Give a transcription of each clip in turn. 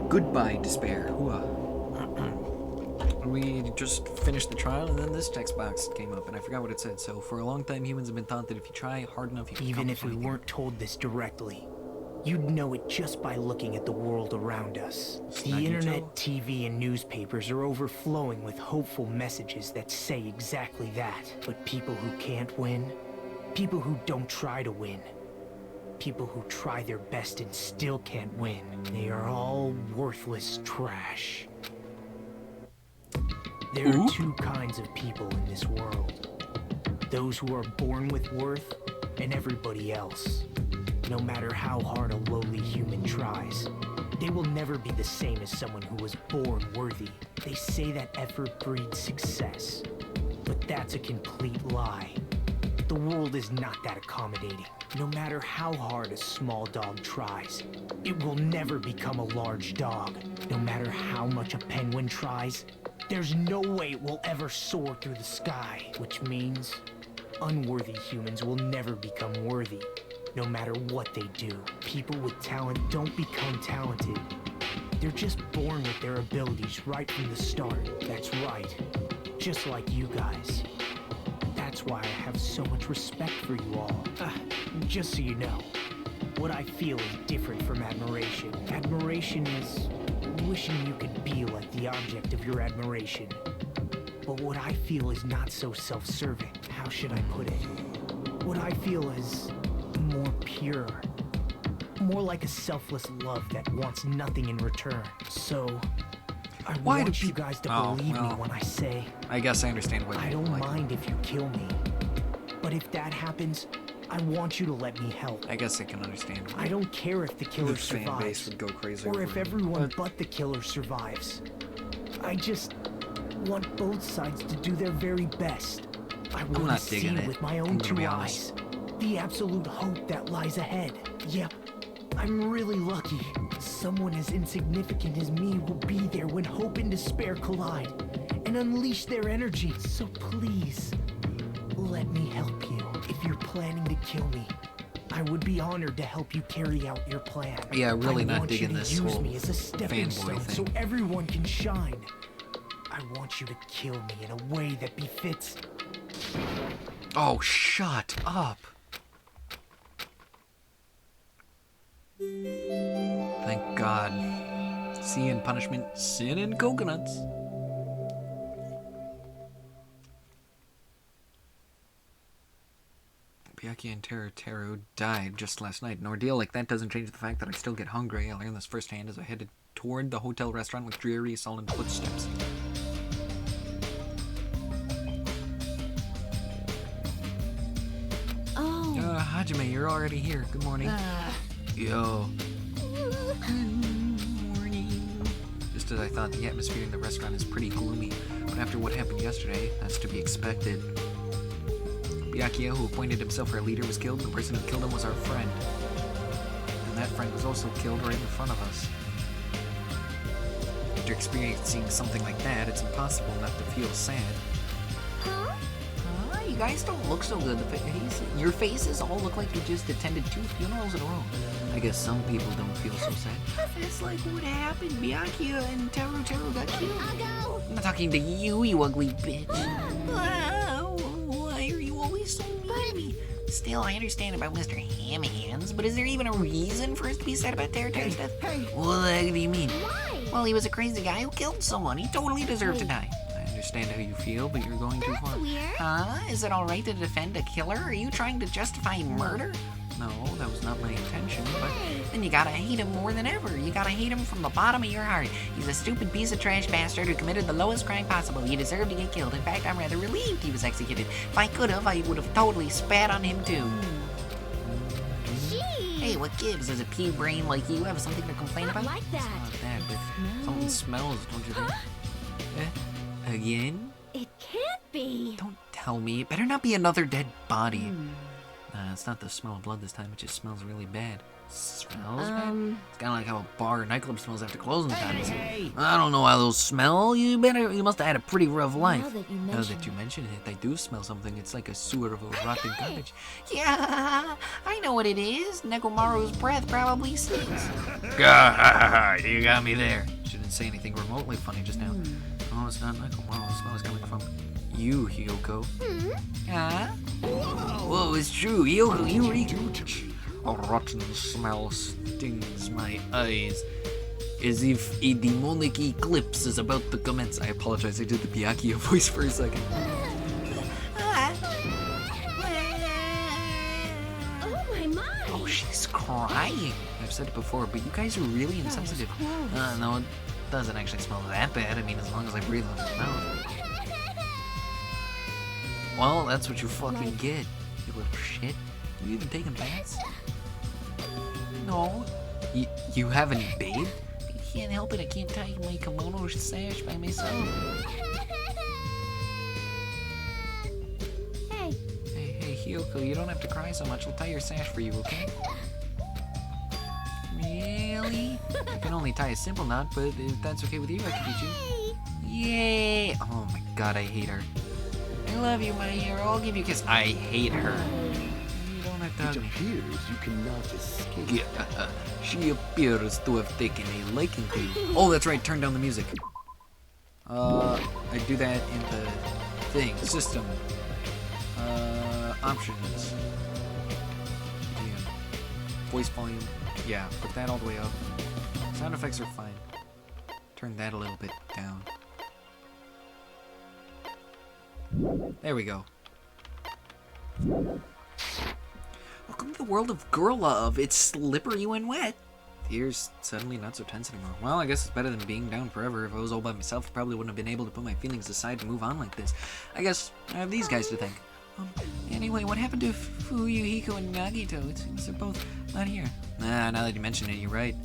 goodbye despair. We just finished the trial, and then this text box came up, and I forgot what it said. So, for a long time, humans have been taught that if you try hard enough, you can Even if we anything. weren't told this directly, you'd know it just by looking at the world around us. The internet, TV, and newspapers are overflowing with hopeful messages that say exactly that. But people who can't win, people who don't try to win, people who try their best and still can't win, they are all worthless trash. There are two kinds of people in this world. Those who are born with worth, and everybody else. No matter how hard a lowly human tries, they will never be the same as someone who was born worthy. They say that effort breeds success, but that's a complete lie. The world is not that accommodating. No matter how hard a small dog tries, it will never become a large dog. No matter how much a penguin tries, there's no way it will ever soar through the sky. Which means unworthy humans will never become worthy, no matter what they do. People with talent don't become talented. They're just born with their abilities right from the start. That's right. Just like you guys. That's why I have so much respect for you all. Just so you know, what I feel is different from admiration. Admiration is wishing you could be like the object of your admiration. But what I feel is not so self-serving. How should I put it? What I feel is more pure. More like a selfless love that wants nothing in return. So, I want you guys to believe me when I say... I guess I understand what I don't mind if you kill me. But if that happens, I want you to let me help. I guess I can understand. I don't care if the killer survives. Fan base would go crazy or if everyone but the killer survives. I just want both sides to do their very best. I want to see with my own two eyes the absolute hope that lies ahead. Yep, I'm really lucky. Someone as insignificant as me will be there when hope and despair collide and unleash their energy. So please, let me help you. If you're planning to kill me, I would be honored to help you carry out your plan. Yeah, really not digging this whole use me as a stepping stone thing. So everyone can shine. I want you to kill me in a way that befits... Oh, shut up. Thank God. See in punishment, sin and coconuts. Byakuya and Teru died just last night. An ordeal like that doesn't change the fact that I still get hungry. I learned this firsthand as I headed toward the hotel restaurant with dreary, sullen footsteps. Hajime, you're already here. Good morning. Yo. Good morning. Just as I thought, the atmosphere in the restaurant is pretty gloomy. But after what happened yesterday, that's to be expected. Byakuya, who appointed himself our leader, was killed. The person who killed him was our friend. And that friend was also killed right in front of us. After experiencing something like that, it's impossible not to feel sad. You guys don't look so good. Your faces all look like you just attended 2 funerals in a row. I guess some people don't feel so sad. It's like what happened. Byakuya and Teru got killed. I'm not talking to you, you ugly bitch. Why are you always so mean to me? Still, I understand about Mr. Ham Hands, but is there even a reason for us to be sad about Teru's death? What the heck do you mean? Why? Well, he was a crazy guy who killed someone. He totally deserved to die. I understand how you feel, but you're going too far. Weird. Is it alright to defend a killer? Are you trying to justify murder? No, that was not my intention, but then you gotta hate him more than ever. You gotta hate him from the bottom of your heart. He's a stupid piece of trash bastard who committed the lowest crime possible. He deserved to get killed. In fact, I'm rather relieved he was executed. If I could have, I would have totally spat on him too. Hey, what gives? As a pea brain like you have something to complain about? Like that. It's not that, but something smells, don't you think? Again? It can't be. Don't tell me. It better not be another dead body. it's not the smell of blood this time. It just smells really bad. Smells bad? It's kind of like how a bar or nightclub smells after closing time. I don't know how those smell. You must have had a pretty rough life. Now that you mention it, they do smell something. It's like a sewer of a rotten garbage. Yeah, I know what it is. Nekomaru's breath probably stinks. You got me there. Shouldn't say anything remotely funny just now. Oh, it's not Nekomaru. The smell is coming from you, Hyoko. Whoa, it's true. Hyoko, you reek. A rotten smell stings my eyes, as if a demonic eclipse is about to commence. I apologize, I did the Byakuya voice for a second. Oh, she's crying. I've said it before, but you guys are really insensitive. No, it doesn't actually smell that bad. I mean, as long as I breathe out of my mouth. Well, that's what you fucking get, you little shit. You even taking baths? No. You haven't bathed? I can't help it. I can't tie my kimono sash by myself. Hey, Hyoko, you don't have to cry so much. I'll tie your sash for you, okay? Really? I can only tie a simple knot, but if that's okay with you, I can teach you. Yay! Oh my god, I hate her. I love you, my hero. I'll give you a kiss. I hate her. You don't have to hug me. It appears you cannot escape. Yeah, she appears to have taken a liking to you. Oh, that's right. Turn down the music. I do that in the thing. System. Options. Damn. Voice volume. Yeah, put that all the way up. Sound effects are fine. Turn that a little bit down. There we go. Welcome to the world of girl love. It's slippery when wet. Tears suddenly not so tense anymore. Well, I guess it's better than being down forever. If I was all by myself, I probably wouldn't have been able to put my feelings aside and move on like this. I guess I have these guys to thank. Anyway, what happened to Fuyuhiko and Nagito? It seems they're both not here. Now that you mention it, you're right.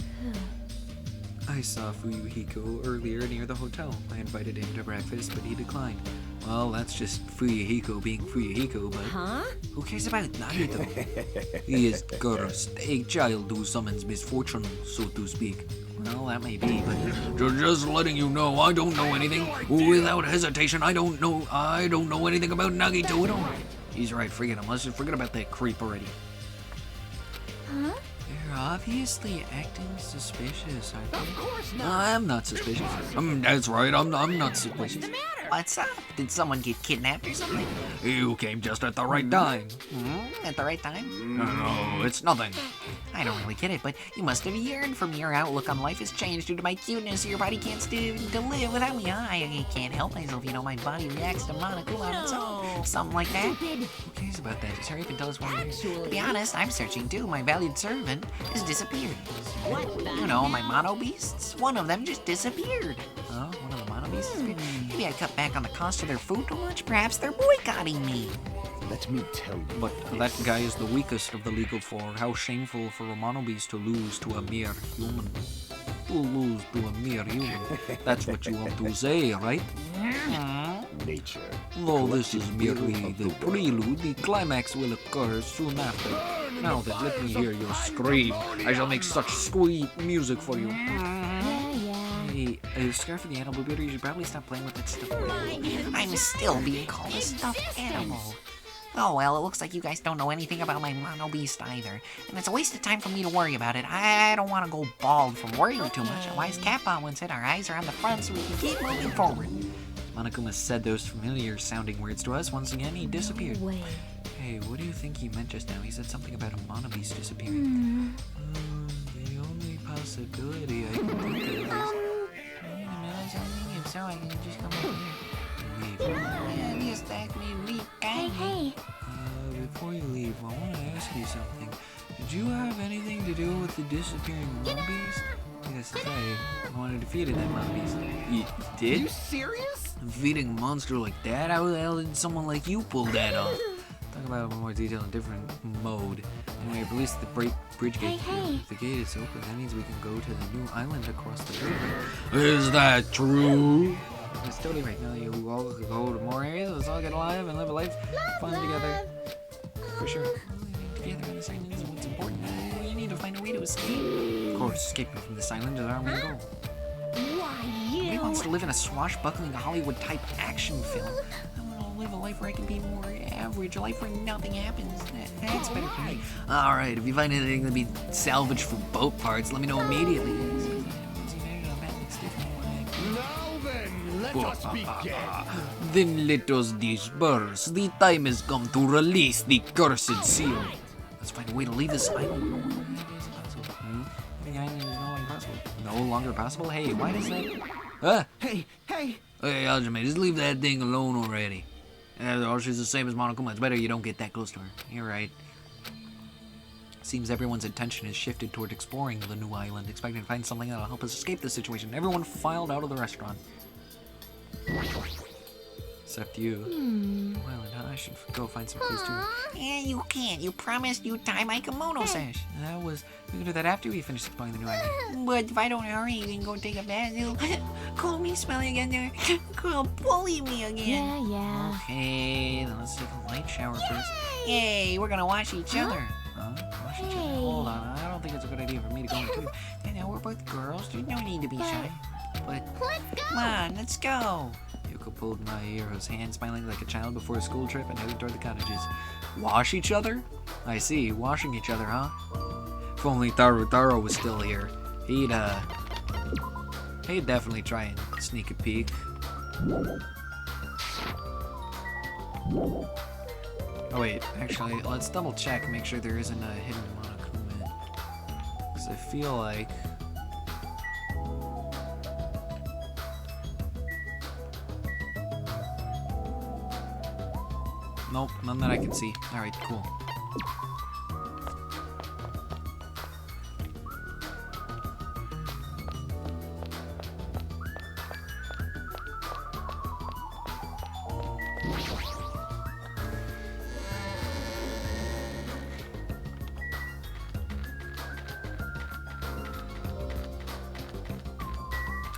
I saw Fuyuhiko earlier near the hotel. I invited him to breakfast, but he declined. Well, that's just Fuyuhiko being Fuyuhiko, but who cares about Nagito? He is cursed, a child who summons misfortune, so to speak. Well, that may be, but just letting you know, I don't know anything. Without hesitation, I don't know anything about Nagito at all. He's right, forget him. Let's just forget about that creep already. They're obviously acting suspicious, aren't they? Of course not. I'm not suspicious. That's right, I'm not suspicious. What's up? Did someone get kidnapped or something? You came just at the right time. At the right time? No, it's nothing. I don't really get it, but you must have yearned for me. Your outlook on life has changed due to my cuteness. Your body can't stand to live without me. I can't help myself, my body reacts to Monokuma on its own. Something like that. Who cares about that? Just hurry up and tell us what it is. To be honest, I'm searching too. My valued servant has disappeared. My mono beasts? One of them just disappeared. Oh, one of the mono beasts disappeared? Maybe I cut back on the cost of their food too much. Perhaps they're boycotting me. Let me tell you. But that guy is the weakest of the legal four. How shameful for a mono beast to lose to a mere human. To lose to a mere human. That's what you want to say, right? Nature. Though this is merely the prelude, the climax will occur soon after. Now then, let me hear your scream. I shall make such sweet music for you. Hey, Scarf of the Animal Beauty, you should probably stop playing with that stuff. I'm still being called a stuffed animal. Oh well, it looks like you guys don't know anything about my mono beast either. And it's a waste of time for me to worry about it. I don't want to go bald from worrying too much. A wise Kappa once said our eyes are on the front so we can keep moving forward. Monokuma said those familiar sounding words to us. Once again, he disappeared. Hey, what do you think he meant just now? He said something about a mono beast disappearing. The only possibility I can think of is... If so, I can just come over here. Leave. Yeah, just act me weak. Hey. Before you leave, I want to ask you something. Did you have anything to do with the disappearing mono beast? Yes, I wanted to feed that mono beast. You did? Are you serious? Feeding a monster like that? How the hell did someone like you pull that off? Talk about it in more detail in a different mode. Anyway, I've released the bridge gate. If the gate is open, that means we can go to the new island across the river. Is that true? It's totally right. Now you all go to more areas. Let's all get alive and live a life fun together. For sure. together on this island isn't what's important. We need to find a way to escape. Of course, escaping from this island is our main goal. Who wants to live in a swashbuckling Hollywood-type action film? I want to live a life where I can be more average, a life where nothing happens. That's better for me. Alright, if you find anything to be salvaged for boat parts, let me know immediately. Now then, let us begin. Then let us disperse. The time has come to release the cursed seal. Let's find a way to leave this island. The island is no longer possible. No longer possible? Hey, why does that... Hey! Hey, Aljamain, just leave that thing alone already. She's the same as Monokuma. It's better you don't get that close to her. You're right. Seems everyone's attention is shifted toward exploring the new island, expecting to find something that'll help us escape this situation. Everyone filed out of the restaurant. Except you. Well, I should go find some clues too. Yeah, you can't. You promised you'd tie my kimono sash. We can do that after we finish exploring the new island. But if I don't hurry, you can go take a bath. You'll call me smelly again there. You'll bully me again. Yeah. Okay, then let's take a light shower first. Yay, we're gonna wash each other. Wash each other? Hold on, I don't think it's a good idea for me to go into. And now we're both girls. There's no need to be shy. But come on, let's go. Yuko pulled my hero's hand, smiling like a child before a school trip and headed toward the cottages. Wash each other? I see, washing each other, huh? If only Taro was still here, he'd definitely try and sneak a peek. Oh wait, actually, let's double check and make sure there isn't a hidden Monokuma. Because I feel like... Nope, none that I can see. Alright, cool.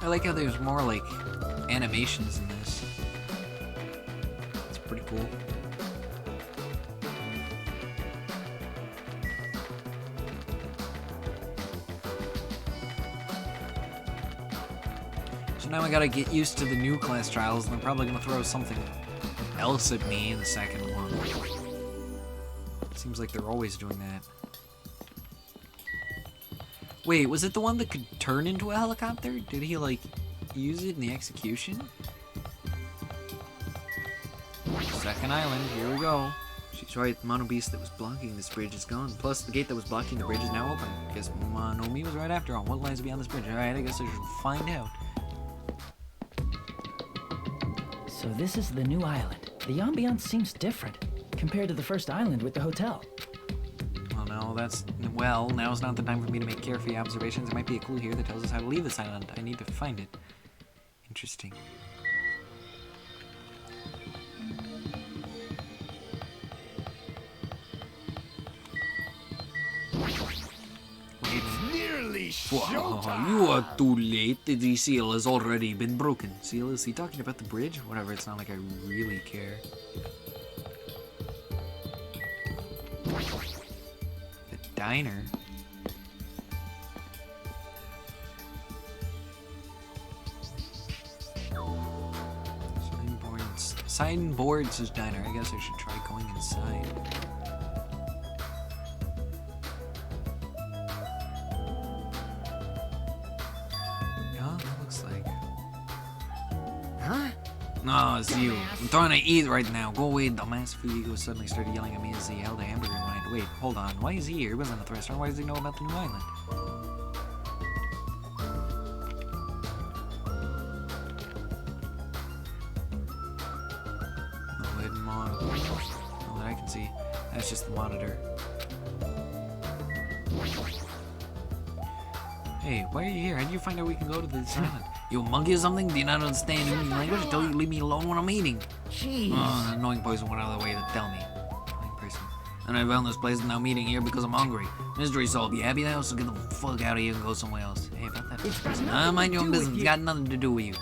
I like how there's more, like, animations in this. It's pretty cool. So now I gotta get used to the new class trials, and they're probably gonna throw something else at me in the second one. Seems like they're always doing that. Wait, was it the one that could turn into a helicopter? Did he, like, use it in the execution? Second island, here we go. She's right, the Mono Beast that was blocking this bridge is gone. Plus, the gate that was blocking the bridge is now open. Guess Monomi was right after all. What lies beyond this bridge? Alright, I guess I should find out. So this is the new island. The ambiance seems different compared to the first island with the hotel. Well, now's not the time for me to make carefree observations. There might be a clue here that tells us how to leave this island. I need to find it. Interesting. Wait. Nearly Whoa, showtime. you are too late. The seal has already been broken. Seal, is he talking about the bridge? Whatever, it's not like I really care. The diner? Signboard says diner. I guess I should try going inside. Yeah, that looks like. Huh? No, it's you. I'm trying to eat right now. Go away, dumbass. Fuego suddenly started yelling at me as he held a hamburger in my hand. Wait, hold on. Why is he here? He wasn't at the restaurant. Why does he know about the new island? No hidden monitor. Not that I can see. That's just the monitor. Hey, why are you here? How did you find out we can go to this island? You a monkey or something? Do you not understand English language? I told you to leave me alone when I'm eating. Jeez. Oh, an annoying person went out of the way to tell me. Annoying person. And I found this place and now meeting here because I'm hungry. Mystery solved. You happy now? So get the fuck out of here and go somewhere else. Hey, about that person. Mind your own business. It's got nothing to do with you.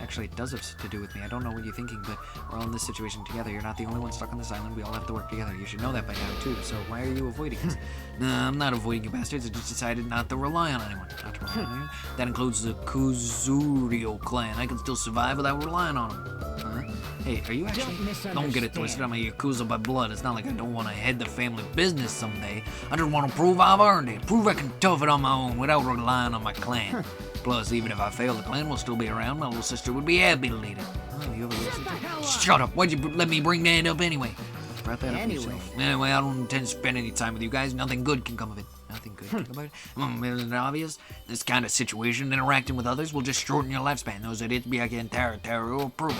Actually, it does have to do with me. I don't know what you're thinking, but we're all in this situation together. You're not the only one stuck on this island. We all have to work together. You should know that by now, too. So why are you avoiding us? Nah, I'm not avoiding you bastards. I just decided not to rely on anyone. Not to rely on anyone? That includes the Kuzurio clan. I can still survive without relying on them. Huh? Hey, are you actually... Don't get it twisted. I'm a Yakuza by blood. It's not like I don't want to head the family business someday. I just want to prove I've earned it. Prove I can tough it on my own without relying on my clan. Plus, even if I fail, the clan will still be around. My little sister would be happy to lead it. Oh, you have a little sister? Shut up. Why'd you let me bring that up anyway? Brought that up yourself. Anyway, I don't intend to spend any time with you guys. Nothing good can come of it. Nothing good can come of it. Isn't it obvious? This kind of situation, interacting with others, will just shorten your lifespan. Those that it be again terror or proof.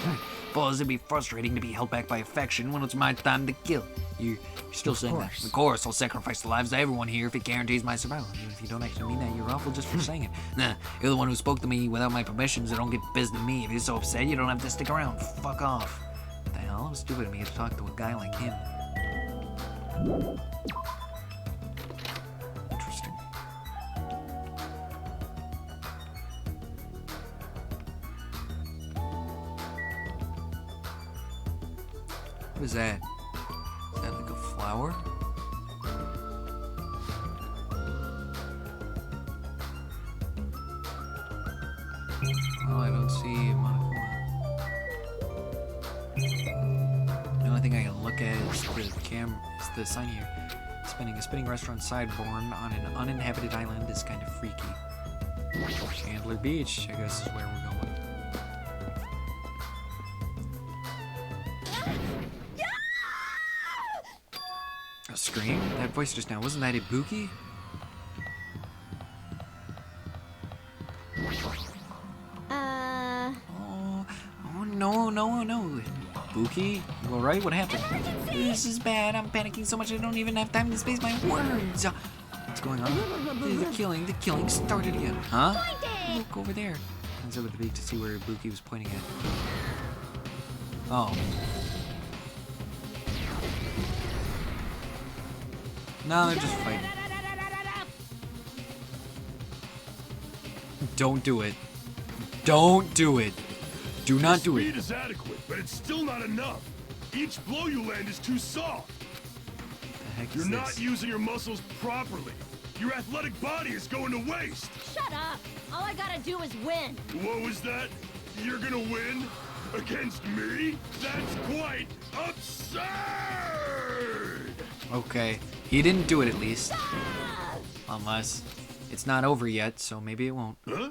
Plus, it'd be frustrating to be held back by affection when it's my time to kill. You're still saying that. Of course, I'll sacrifice the lives of everyone here if it guarantees my survival. Even if you don't actually mean that, you're awful just for saying it. Nah, you're the one who spoke to me without my permission, so don't get pissed at me. If you're so upset, you don't have to stick around. Fuck off. What the hell? It was stupid of me to talk to a guy like him. Interesting. What is that? Is that like a flower? Oh, I don't see Monokuma. The only thing I can look at is the sign here. A spinning restaurant sideborn on an uninhabited island is kind of freaky. Chandler Beach, I guess, is where we're going. A scream? That voice just now, wasn't that Ibuki? Oh, no. Ibuki? You alright? What happened? This is bad. I'm panicking so much I don't even have time to space my words. What's going on? The killing started again. Huh? Look over there. Hands over the beak to see where Ibuki was pointing at. Oh. No, they're just fighting. Don't do it. Don't do it. Do not do it. Speed is adequate, but it's still not enough. Each blow you land is too soft. The heck is You're this? not using your muscles properly. Your athletic body is going to waste. Shut up! All I gotta do is win. What was that? You're gonna win? Against me? That's quite absurd! Okay. He didn't do it at least. Unless it's not over yet, so maybe it won't. Huh?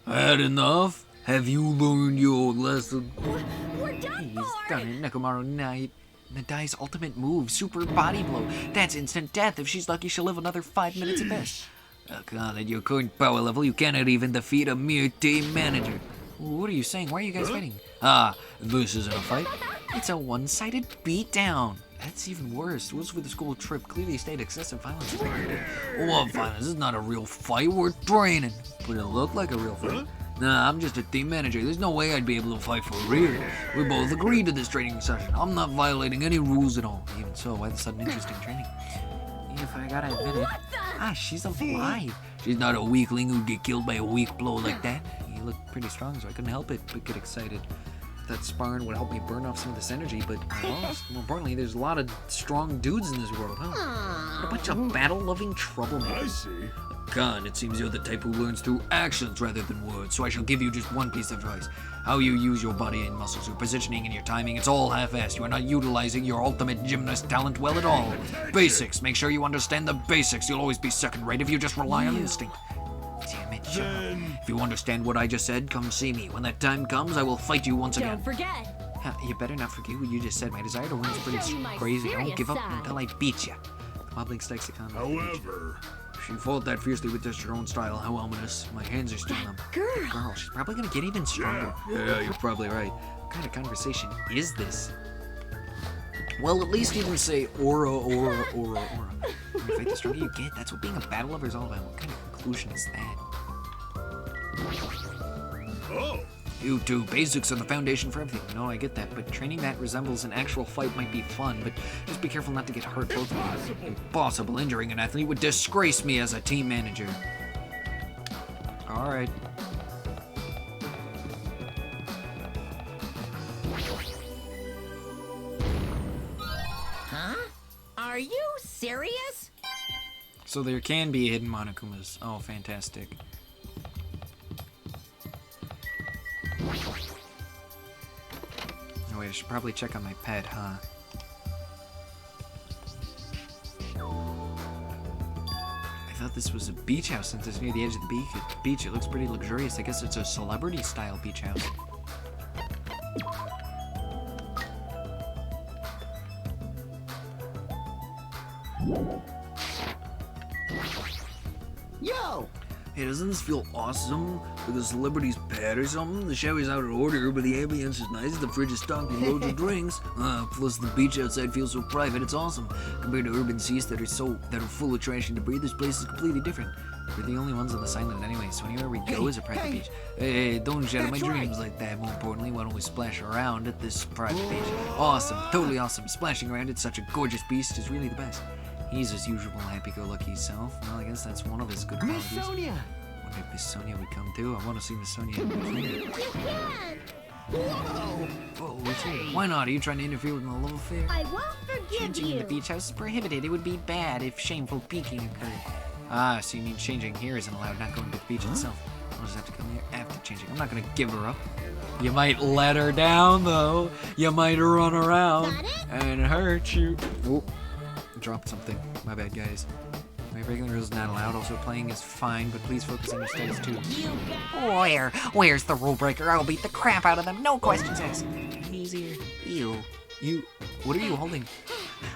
Had enough? Have you learned your lesson? We're done He's for! done it. Nekomaru Knight. Nadai's ultimate move, super body blow. That's instant death. If she's lucky, she'll live another 5 minutes at best. God, at your current power level, you cannot even defeat a mere team manager. What are you saying? Why are you guys fighting? Ah, this isn't a fight. It's a one-sided beatdown. That's even worse. Rules for the school trip clearly state excessive violence. What violence? This is not a real fight. We're training. But it looked like a real fight. Nah, I'm just a team manager. There's no way I'd be able to fight for real. We both agreed to this training session. I'm not violating any rules at all. Even so, why the sudden interest in training? If I gotta admit it. She's alive. She's not a weakling who'd get killed by a weak blow like that. You look pretty strong, so I couldn't help it but get excited. That sparring would help me burn off some of this energy, but more importantly, there's a lot of strong dudes in this world, huh? What a bunch of battle-loving troublemakers. I see. Khan, it seems you're the type who learns through actions rather than words, so I shall give you just one piece of advice. How you use your body and muscles, your positioning and your timing, it's all half-assed. You are not utilizing your ultimate gymnast talent well at all. Basics. Make sure you understand the basics. You'll always be second-rate if you just rely on instinct. Damn it, shut up. If you understand what I just said, come see me. When that time comes, I will fight you once again. Don't forget. You better not forget what you just said. My desire to win is pretty show you my crazy. I won't give up serious side. until I beat you. The wobbling strikes the combat. However, She fought that fiercely with just her own style. How ominous. My hands are still numb. Girl, she's probably gonna get even stronger. Yeah, you're probably right. What kind of conversation is this? Well, at least he didn't say aura. The fight, the stronger you get. That's what being a battle lover is all about. What kind of conclusion is that? oh, You too. Basics are the foundation for everything. No, I get that, but training that resembles an actual fight might be fun, but just be careful not to get hurt, both of you. Impossible. Injuring an athlete would disgrace me as a team manager. Alright. serious? So there can be hidden Monokumas. Oh, fantastic. Oh wait, I should probably check on my pet, huh? I thought this was a beach house since it's near the edge of the beach. It looks pretty luxurious. I guess it's a celebrity-style beach house. Yo! Hey, doesn't this feel awesome? Like a celebrity's pet or something? The shower's out of order, but the ambience is nice. The fridge is stocked with loads of drinks. Plus the beach outside feels so private. It's awesome. Compared to urban seas that are full of trash and debris, this place is completely different. We're the only ones on this island anyway, so anywhere we go is a private beach. Hey, don't shatter my dreams like that. More importantly, why don't we splash around at this private beach? Awesome, totally awesome. Splashing around at such a gorgeous beast is really the best. He's his usual happy-go-lucky self. Well, I guess that's one of his good qualities. Miss Sonia! Wonder if Miss Sonia would come too. I want to see Miss Sonia. You can! Whoa, what's here? Why not? Are you trying to interfere with my love affair? I won't forgive Changing in you. the beach house is prohibited. It would be bad if shameful peeking occurred. Ah, so you mean changing here isn't allowed, not going to the beach itself. I'll just have to come here after changing. I'm not going to give her up. You might let her down, though. You might run around and hurt you. Oh, dropped something. My bad, guys. My regular is not allowed. Also, playing is fine, but please focus on your studies, too. Where's the rule breaker? I'll beat the crap out of them. No questions asked. Easier. Ew. What are you holding?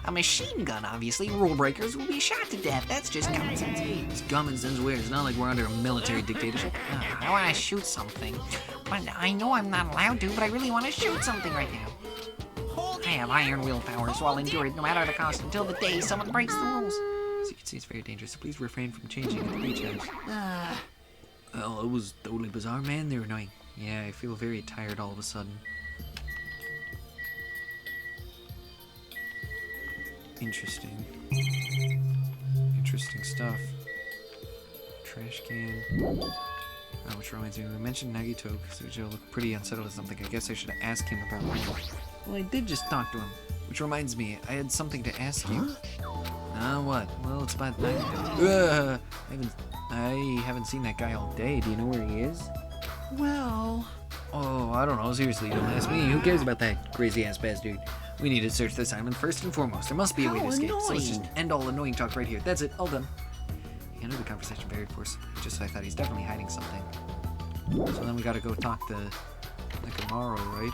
A machine gun, obviously. Rule breakers will be shot to death. That's just common sense. It's common sense where it's not like we're under a military dictatorship. I want to shoot something. But I know I'm not allowed to, but I really want to shoot something right now. I have iron willpower, so I'll endure it no matter the cost until the day someone breaks the rules. As you can see, it's very dangerous, so please refrain from changing at the beach house. Well, it was totally bizarre, man. They're annoying. Yeah, I feel very tired all of a sudden. Interesting. Interesting stuff. Trash can. Oh, which reminds me, we mentioned Nagito, because Joe looked pretty unsettled or something. I guess I should ask him about that. Well, I did just talk to him. Which reminds me, I had something to ask you. What? Well, it's about Nagito. I haven't seen that guy all day. Do you know where he is? Well... Oh, I don't know. Seriously, don't ask me. Who cares about that crazy-ass bastard? We need to search this island first and foremost. There must be a way to escape. So let's just end all annoying talk right here. That's it. All done. He ended the conversation very forcefully. Just so I thought he's definitely hiding something. So then we gotta go talk to Nakamaru, right?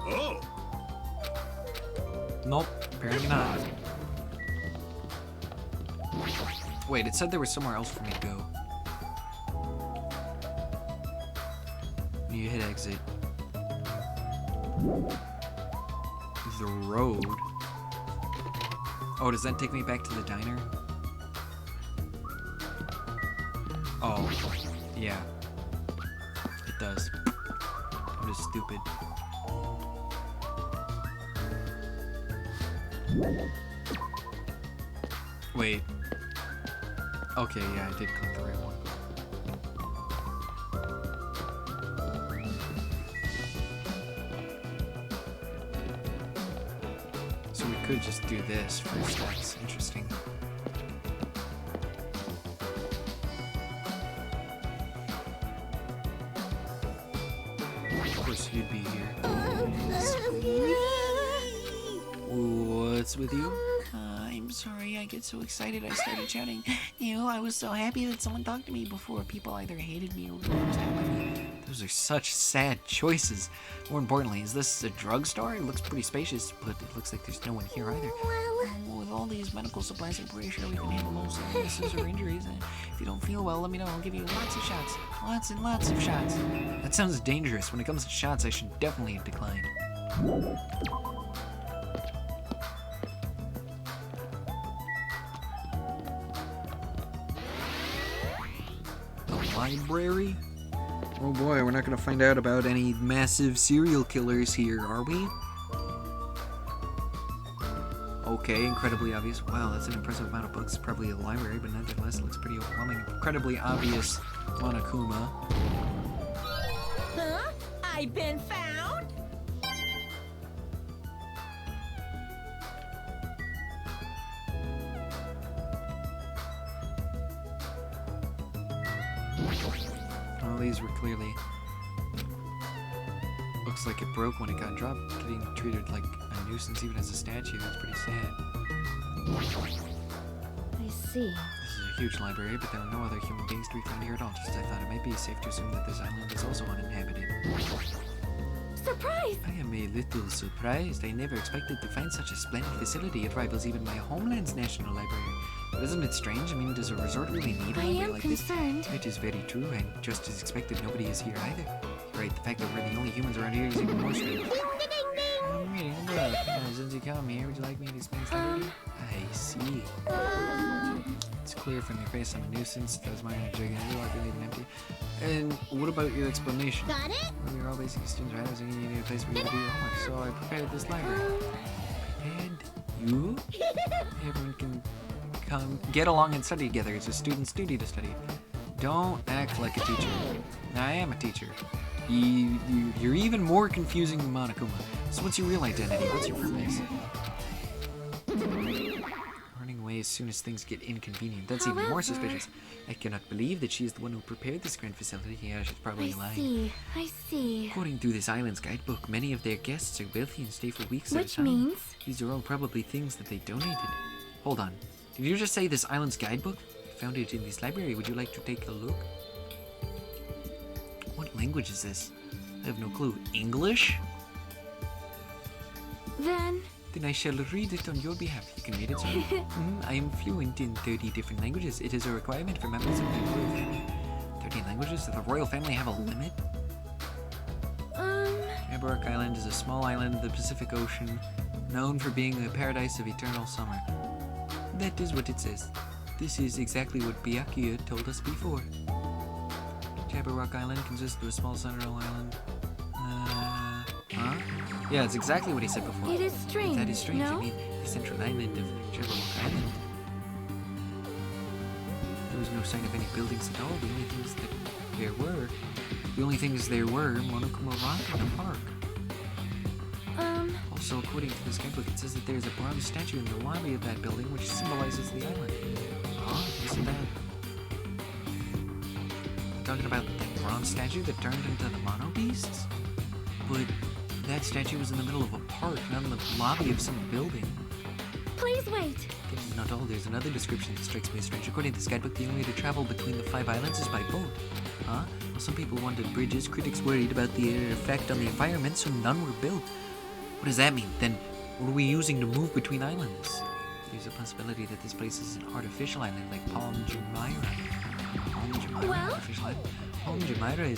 Oh, Nope, apparently not. Wait, it said there was somewhere else for me to go. You hit exit. The road. Oh, does that take me back to the diner? Oh, yeah. It does. I'm just stupid. Wait. Okay, yeah, I did click the right one. So we could just do this first. That's interesting. Of course, you'd be here. What's with you? I'm sorry, I get so excited I started shouting. I was so happy that someone talked to me before. People either hated me or refused to help me. Those are such sad choices. More importantly, is this a drugstore? It looks pretty spacious, but it looks like there's no one here either. With all these medical supplies, I'm pretty sure we can handle most illnesses or injuries. And if you don't feel well, let me know. I'll give you lots of shots. Lots and lots of shots. That sounds dangerous. When it comes to shots, I should definitely decline. Library? Oh boy, we're not gonna find out about any massive serial killers here, are we? Okay, incredibly obvious. Wow, that's an impressive amount of books. Probably a library, but nonetheless, it looks pretty overwhelming. Incredibly obvious Monokuma. I been found? All these were clearly... Looks like it broke when it got dropped. Getting treated like a nuisance even as a statue, that's pretty sad. I see. This is a huge library, but there are no other human beings to be found here at all. Just as I thought, it might be safe to assume that this island is also uninhabited. Surprise! I am a little surprised. I never expected to find such a splendid facility. It rivals even my homeland's national library. But isn't it strange? I mean, does a resort really need a I library am like concerned. this? It is very true, and just as expected, nobody is here either. Right, the fact that we're the only humans around here is even more strange. I'm reading a book. Since you come here, would you like me to explain something to you? I see. It's clear from your face I'm a nuisance. That was mine a jig, and you are really empty. And what about your explanation? Got it? Well, we're all basic students, right? I was thinking you need a place where you could do your homework, so I prepared this library. And you? Everyone can come get along and study together. It's a student's duty to study. Don't act like a teacher. I am a teacher. You're even more confusing than Monokuma. So what's your real identity? What's your purpose? Running away as soon as things get inconvenient. That's even more suspicious. I cannot believe that she is the one who prepared this grand facility. Yeah, she's probably lying. I see. According to this island's guidebook, many of their guests are wealthy and stay for weeks at a Which time. means? These are all probably things that they donated. Hold on. Did you just say this island's guidebook? I found it in this library. Would you like to take a look? What language is this? I have no clue. English? Then, Then I shall read it on your behalf. You can read it, sir. I am fluent in 30 different languages. It is a requirement for members of the royal family. 30 languages? Does the royal family have a limit? Jabberwock Island is a small island in the Pacific Ocean, known for being the paradise of eternal summer. That is what it says. This is exactly what Byakuya told us before. Jabberwock Island consists of a small central island. Huh? Yeah, it's exactly what he said before. it is strange, That is strange. no? I mean, the central island of Jabberwock Island. There was no sign of any buildings at all. The only things there were Monokuma Rock and a park. Also, according to this guidebook, it says that there's a bronze statue in the lobby of that building which symbolizes the island. Huh? Isn't that... Talking about the bronze statue that turned into the Mono Beasts? But that statue was in the middle of a park, not in the lobby of some building. Please wait. This is not all. There's another description that strikes me as strange. According to this guidebook, the only way to travel between the 5 islands is by boat. Huh? Well, some people wanted bridges. Critics worried about the effect on the environment, so none were built. What does that mean? Then what are we using to move between islands? There's a possibility that this place is an artificial island, like Palm Jumeirah. Palm Jumeirah? Well? Artificial island? Palm Jumeirah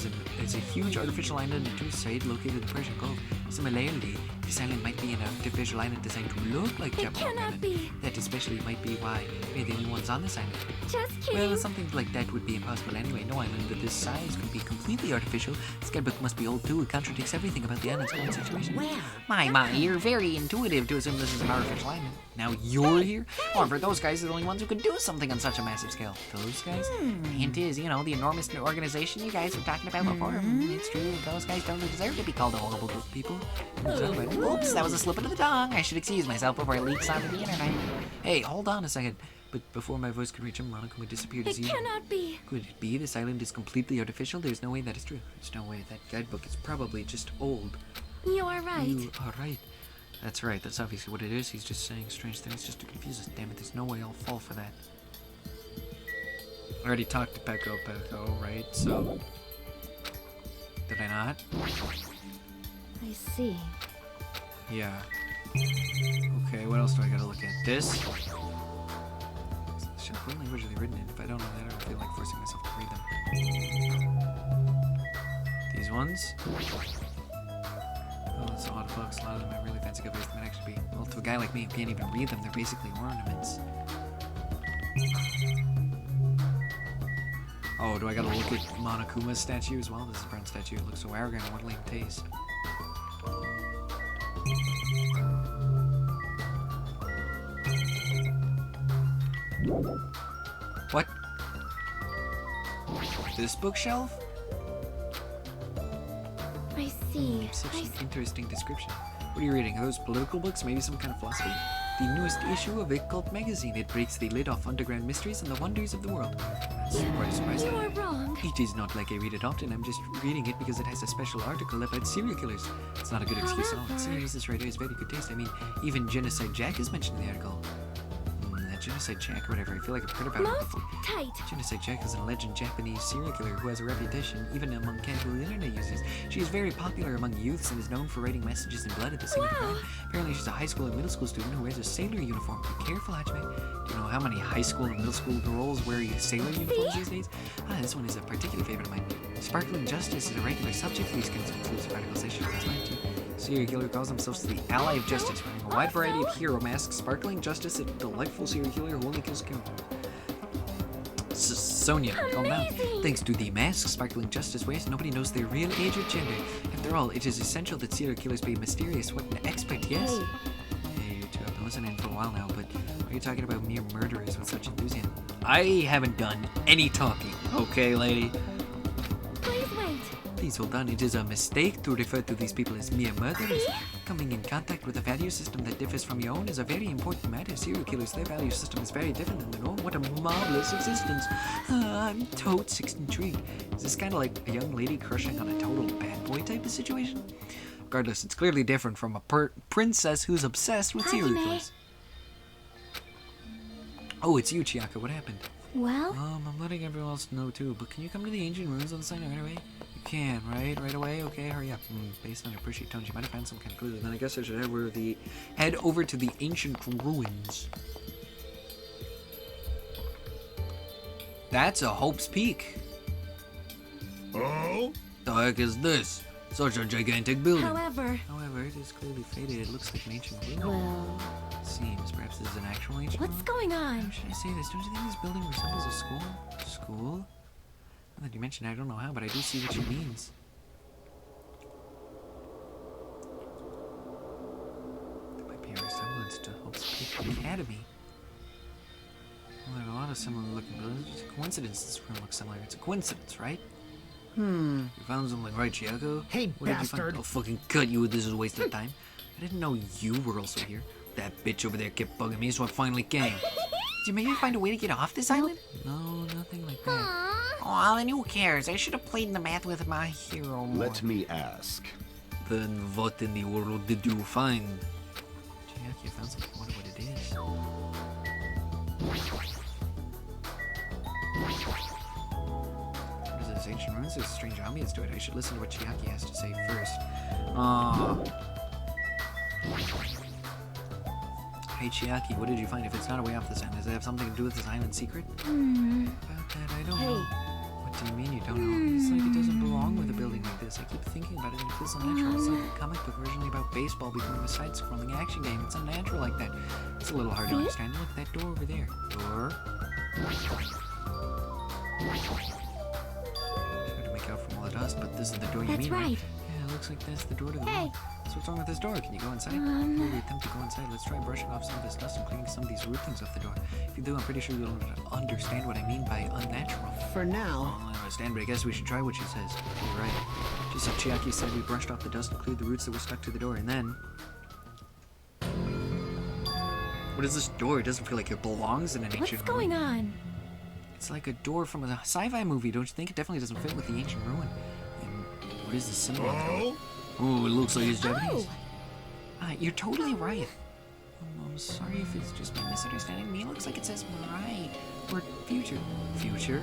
is a huge artificial island in two sides located in the Persian Gulf. Similarly, this island might be an artificial island designed to look like It Jabberwock cannot Island. be. That especially might be why we're the only ones on this island. Just kidding. Well, something like that would be impossible anyway. No island of this size could be completely artificial. This guidebook must be old too. It contradicts everything about the island's current situation. Well, My, you're very intuitive to assume this is an artificial island. Now you're here? However, those guys are the only ones who could do something on such a massive scale. Those guys? The hint is, you know, the enormous organization you guys were talking about before. It's true, those guys don't deserve to be called a horrible group of people. Oops, that was a slip of the tongue. I should excuse myself before it leaks onto the internet. Hey, hold on a second. But before my voice could reach him, Monokuma disappeared as It he... cannot be. Could it be this island is completely artificial? There's no way that is true. There's no way. That guidebook is probably just old. You are right. You are right. That's right. That's obviously what it is. He's just saying strange things just to confuse us. Damn it, there's no way I'll fall for that. I already talked to Peko, right? So... Did I not? I see. Yeah. Okay, what else do I gotta look at? This? Shit, what language are they written in? If I don't know that, I don't feel like forcing myself to read them. These ones? Oh, that's a lot of books. A lot of them have really fancy covers that might actually be... Well, to a guy like me who can't even read them, they're basically ornaments. Oh, do I gotta look at Monokuma's statue as well? This is a bronze statue. It looks so arrogant. What a lame taste. What? This bookshelf? I I see. Such an interesting description. What are you reading? Are those political books? Maybe some kind of philosophy? The newest issue of a cult magazine. It breaks the lid off underground mysteries and the wonders of the world. That's quite surprising. You are wrong. It is not like I read it often. I'm just reading it because it has a special article about serial killers. It's not a good excuse at all. It seems this writer has very good taste. I mean, even Genocide Jack is mentioned in the article. Genocide Jack or whatever. I feel like I've heard about it Mouth before. tight. Genocide Jack is an alleged Japanese serial killer who has a reputation even among casual internet users. She is very popular among youths and is known for writing messages in blood at the scene of the crime. Apparently she's a high school and middle school student who wears a sailor uniform. Be careful, Hajime. Do you know how many high school and middle school girls wear sailor uniforms these days? This one is a particular favorite of mine. Sparkling justice is a regular subject for these kinds of exclusive articles. I should have mine too. Serial killer calls themselves the ally of justice, wearing a wide variety of hero masks. Sparkling justice, a delightful serial killer who only kills criminals. Sonia, calm down. Thanks to the masks Sparkling Justice wears, nobody knows their real age or gender. After all, it is essential that serial killers be mysterious. What an expert, yes? Hey, you two have been listening for a while now, but why are you talking about mere murderers with such enthusiasm? I haven't done any talking, okay, lady? Please wait. Please hold on, it is a mistake to refer to these people as mere murderers. Coming in contact with a value system that differs from your own is a very important matter. Serial killers, their value system is very different than their own. What a marvelous existence. I'm totes intrigued. Is this kind of like a young lady crushing on a total bad boy type of situation? Regardless, it's clearly different from a princess who's obsessed with serial killers. Oh, it's you, Chiaka. What happened? Well, I'm letting everyone else know too, but can you come to the ancient ruins on the side right away? You can, right? Right away? Okay, hurry up. Based on your appreciate tones, you might have found some kind of clue. Then I guess I should head over to the ancient ruins. That's a Hope's Peak. Oh? The heck is this? Such a gigantic building. however, However, it is clearly faded. It looks like an ancient ruin. well, It seems. Perhaps this is an actual ancient what's ruin? going How on? should I say this? Don't you think this building resembles a school? School? Now that you mention it, I don't know how, but I do see what she means. There might be a resemblance to Hope's Peak Academy. Well, there are a lot of similar looking buildings. It's a coincidence this room looks similar. It's a coincidence, right? You found something, right, Chiako? Hey, What did you bastard. find? I'll fucking cut you. This is a waste of time. I didn't know you were also here. That bitch over there kept bugging me, so I finally came. Did you maybe find a way to get off this island? No, nothing like that. Oh, then who cares? I should have played in the math with my hero more. Let me ask. Then what in the world did you find? Chiaki, I found something. I wonder what it is. What is this? Ancient ruins? There's a strange ambience to it. I should listen to what Chiaki has to say first. Hey Chiaki, what did you find? If it's not a way off this island, does it have something to do with this island secret? About that, I don't know. What do you mean you don't know? It's like it doesn't belong with a building like this. I keep thinking about it and it feels unnatural. It's like a comic book originally about baseball becoming a side-scrolling action game. It's unnatural like that. It's a little hard to understand. Look, that door over there. Door. Hard to make out from all the dust, but this is the door you That's mean, right. Yeah, it looks like that's the door to the Hey. wall. So what's wrong with this door? Can you go inside? Before we attempt to go inside, let's try brushing off some of this dust and cleaning some of these roofings off the door. If you do, I'm pretty sure you'll understand what I mean by unnatural. For now. I don't understand, but I guess we should try what she says. You're right. Just like Chiaki said, we brushed off the dust and cleared the roots that were stuck to the door, and then... What is this door? It doesn't feel like it belongs in an What's ancient going ruin. on? It's like a door from a sci-fi movie, don't you think? It definitely doesn't fit with the ancient ruin. And what is the symbol on the door? Oh? Oh, it looks like it's Japanese. Oh. You're totally right. I'm sorry if it's just my misunderstanding. To me, it looks like it says right. Or future. Future?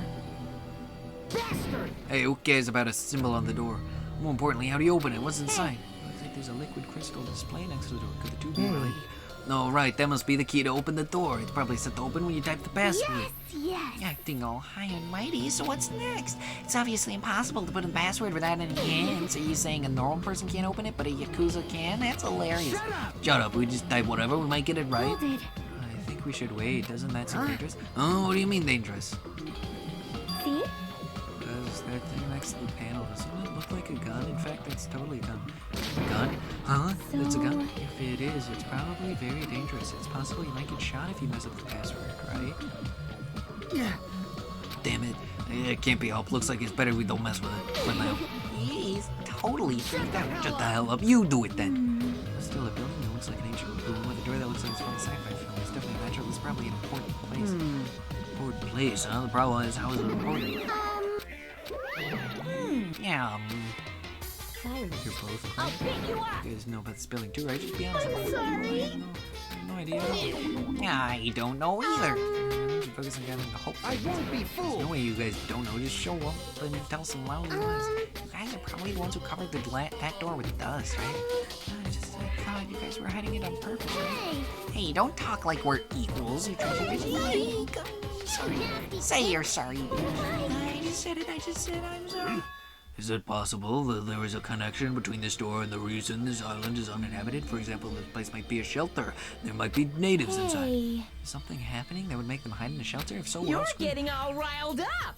Bastard! Hey, who cares about a symbol on the door? More importantly, how do you open it? What's inside? Looks like there's a liquid crystal display next to the door. Could the two be related? No, right. That must be the key to open the door. It's probably set to open when you type the password. Yes. Acting all high and mighty, so what's next? It's obviously impossible to put in the password without any hints. Are you saying a normal person can't open it, but a Yakuza can? That's hilarious. Shut up, we just type whatever, we might get it right. Hold it. I think we should wait. Doesn't that seem dangerous? Oh, what do you mean dangerous? See? Does that thing next to the panel, doesn't it look like a gun? In fact, it's totally a gun. A gun? Huh? It's a gun? If it is, it's probably very dangerous. It's possible you might get shot if you mess up the password, right? Yeah. Damn it. It can't be helped. Looks like it's better we don't mess with it for now. He's totally freaked out. Shut the hell up. You do it then. Still, a building that looks like an ancient ruin with a door that looks like it's from a sci-fi film. It's definitely natural. It's probably an important place. Important place, huh? The problem is, how is it important? Yeah, Silence. You're both. I'll pick you up. You guys know about the spelling too, right? Just be honest. I'm sorry. I have no idea. I don't know either. Just focus on gathering the hope. I won't be There's fooled. no way you guys don't know. Just show up and tell some loud lies. You guys are probably the ones who covered that door with dust, right? I thought you guys were hiding it on purpose, right? Hey, don't talk like we're equals, you treasure busy. Sorry. Say you're sorry. I just said it, I'm sorry. Is it possible that there is a connection between this door and the reason this island is uninhabited? For example, this place might be a shelter. There might be natives inside. Hey. Is something happening that would make them hide in a shelter? If so, what You're else could- getting all riled up.